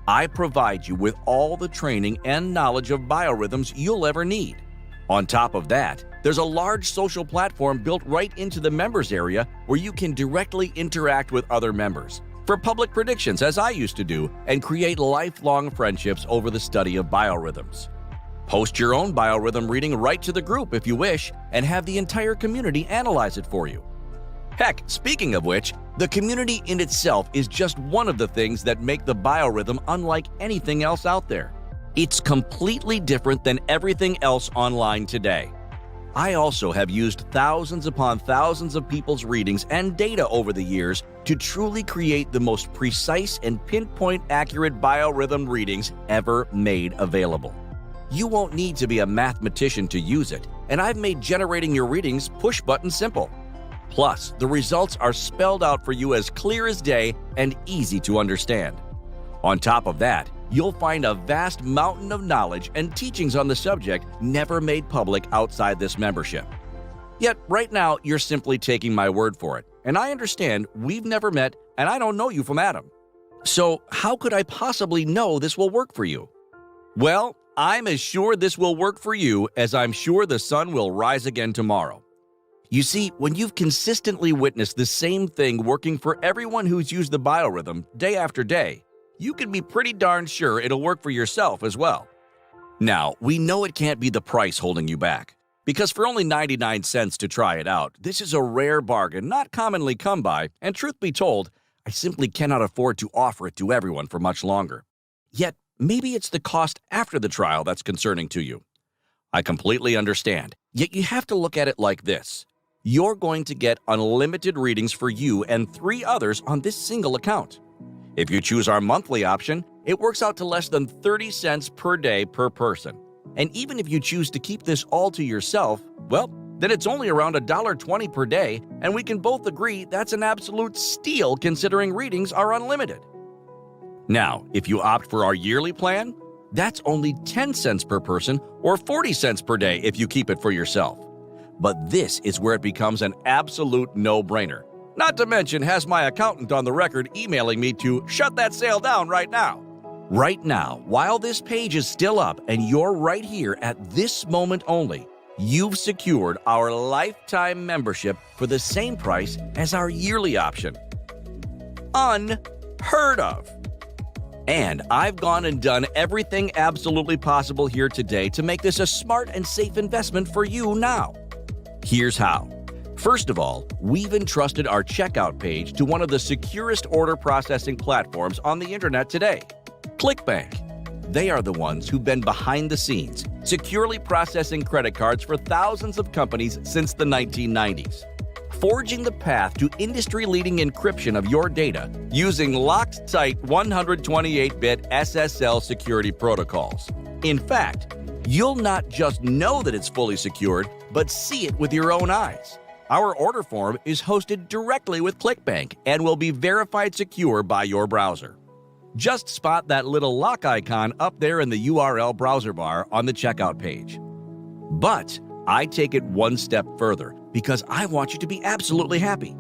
I provide you with all the training and knowledge of biorhythms you'll ever need. On top of that, there's a large social platform built right into the members area where you can directly interact with other members, for public predictions as I used to do, and create lifelong friendships over the study of biorhythms. Post your own biorhythm reading right to the group if you wish, and have the entire community analyze it for you. Heck, speaking of which, the community in itself is just one of the things that make the Biorhythm unlike anything else out there. It's completely different than everything else online today. I also have used thousands upon thousands of people's readings and data over the years to truly create the most precise and pinpoint accurate biorhythm readings ever made available. You won't need to be a mathematician to use it, and I've made generating your readings push-button simple. Plus, the results are spelled out for you as clear as day and easy to understand. On top of that, you'll find a vast mountain of knowledge and teachings on the subject never made public outside this membership. Yet, right now, you're simply taking my word for it, and I understand we've never met and I don't know you from Adam. So, how could I possibly know this will work for you? Well, I'm as sure this will work for you as I'm sure the sun will rise again tomorrow. You see, when you've consistently witnessed the same thing working for everyone who's used the Biorhythm day after day, you can be pretty darn sure it'll work for yourself as well. Now, we know it can't be the price holding you back, because for only 99 cents to try it out, this is a rare bargain not commonly come by, and truth be told, I simply cannot afford to offer it to everyone for much longer. Yet, maybe it's the cost after the trial that's concerning to you. I completely understand, yet you have to look at it like this. You're going to get unlimited readings for you and 3 others on this single account. If you choose our monthly option, it works out to less than 30 cents per day per person. And even if you choose to keep this all to yourself, well, then it's only around $1.20 per day, and we can both agree that's an absolute steal considering readings are unlimited. Now, if you opt for our yearly plan, that's only 10 cents per person or 40 cents per day if you keep it for yourself. But this is where it becomes an absolute no-brainer. Not to mention has my accountant on the record emailing me to shut that sale down right now. Right now, while this page is still up and you're right here at this moment only, you've secured our lifetime membership for the same price as our yearly option. Unheard of. And I've gone and done everything absolutely possible here today to make this a smart and safe investment for you now. Here's how. First of all, we've entrusted our checkout page to one of the securest order processing platforms on the internet today, ClickBank. They are the ones who've been behind the scenes, securely processing credit cards for thousands of companies since the 1990s, forging the path to industry-leading encryption of your data using locked tight 128-bit SSL security protocols. In fact, you'll not just know that it's fully secured, but see it with your own eyes. Our order form is hosted directly with ClickBank and will be verified secure by your browser. Just spot that little lock icon up there in the URL browser bar on the checkout page. But I take it one step further because I want you to be absolutely happy.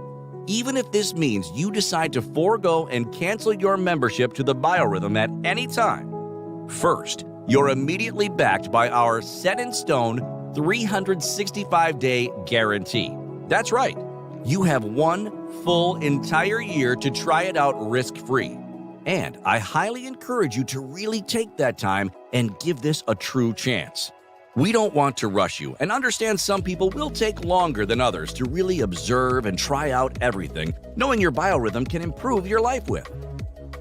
Even if this means you decide to forego and cancel your membership to the Biorhythm at any time. First, you're immediately backed by our set-in-stone 365-day guarantee. That's right. You have one full entire year to try it out risk-free. And I highly encourage you to really take that time and give this a true chance. We don't want to rush you and understand some people will take longer than others to really observe and try out everything, knowing your biorhythm can improve your life with.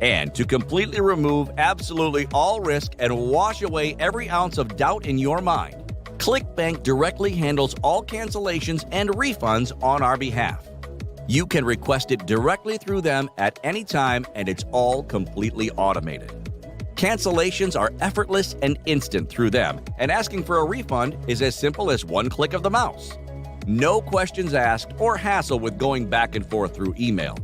And to completely remove absolutely all risk and wash away every ounce of doubt in your mind, ClickBank directly handles all cancellations and refunds on our behalf. You can request it directly through them at any time, and it's all completely automated. Cancellations are effortless and instant through them, and asking for a refund is as simple as one click of the mouse. No questions asked or hassle with going back and forth through email.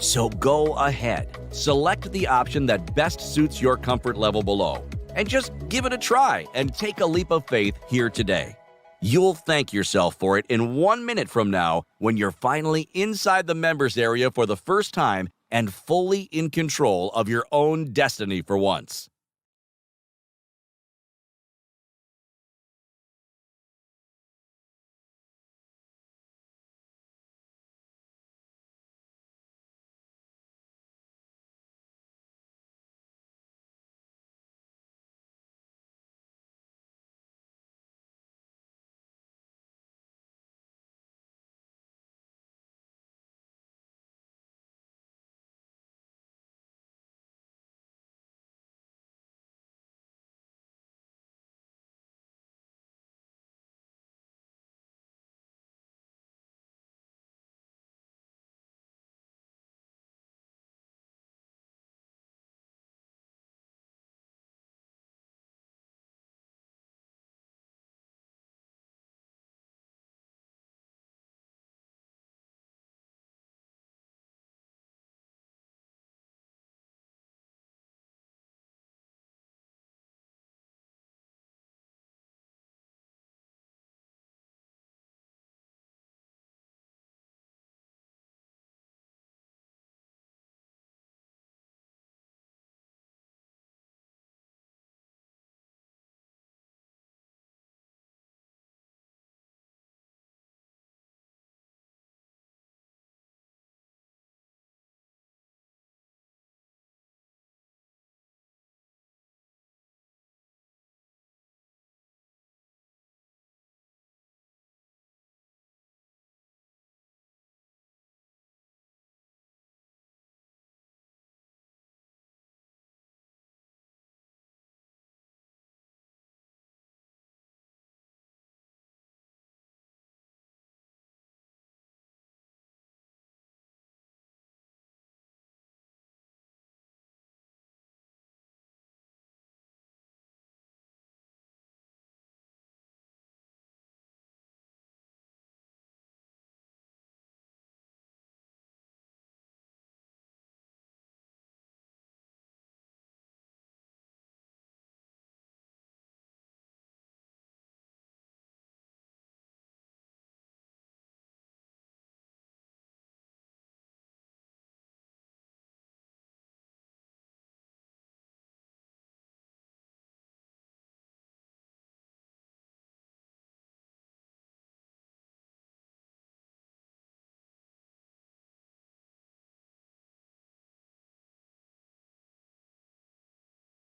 So go ahead, select the option that best suits your comfort level below, and just give it a try and take a leap of faith here today. You'll thank yourself for it in 1 minute from now when you're finally inside the members area for the first time and fully in control of your own destiny for once.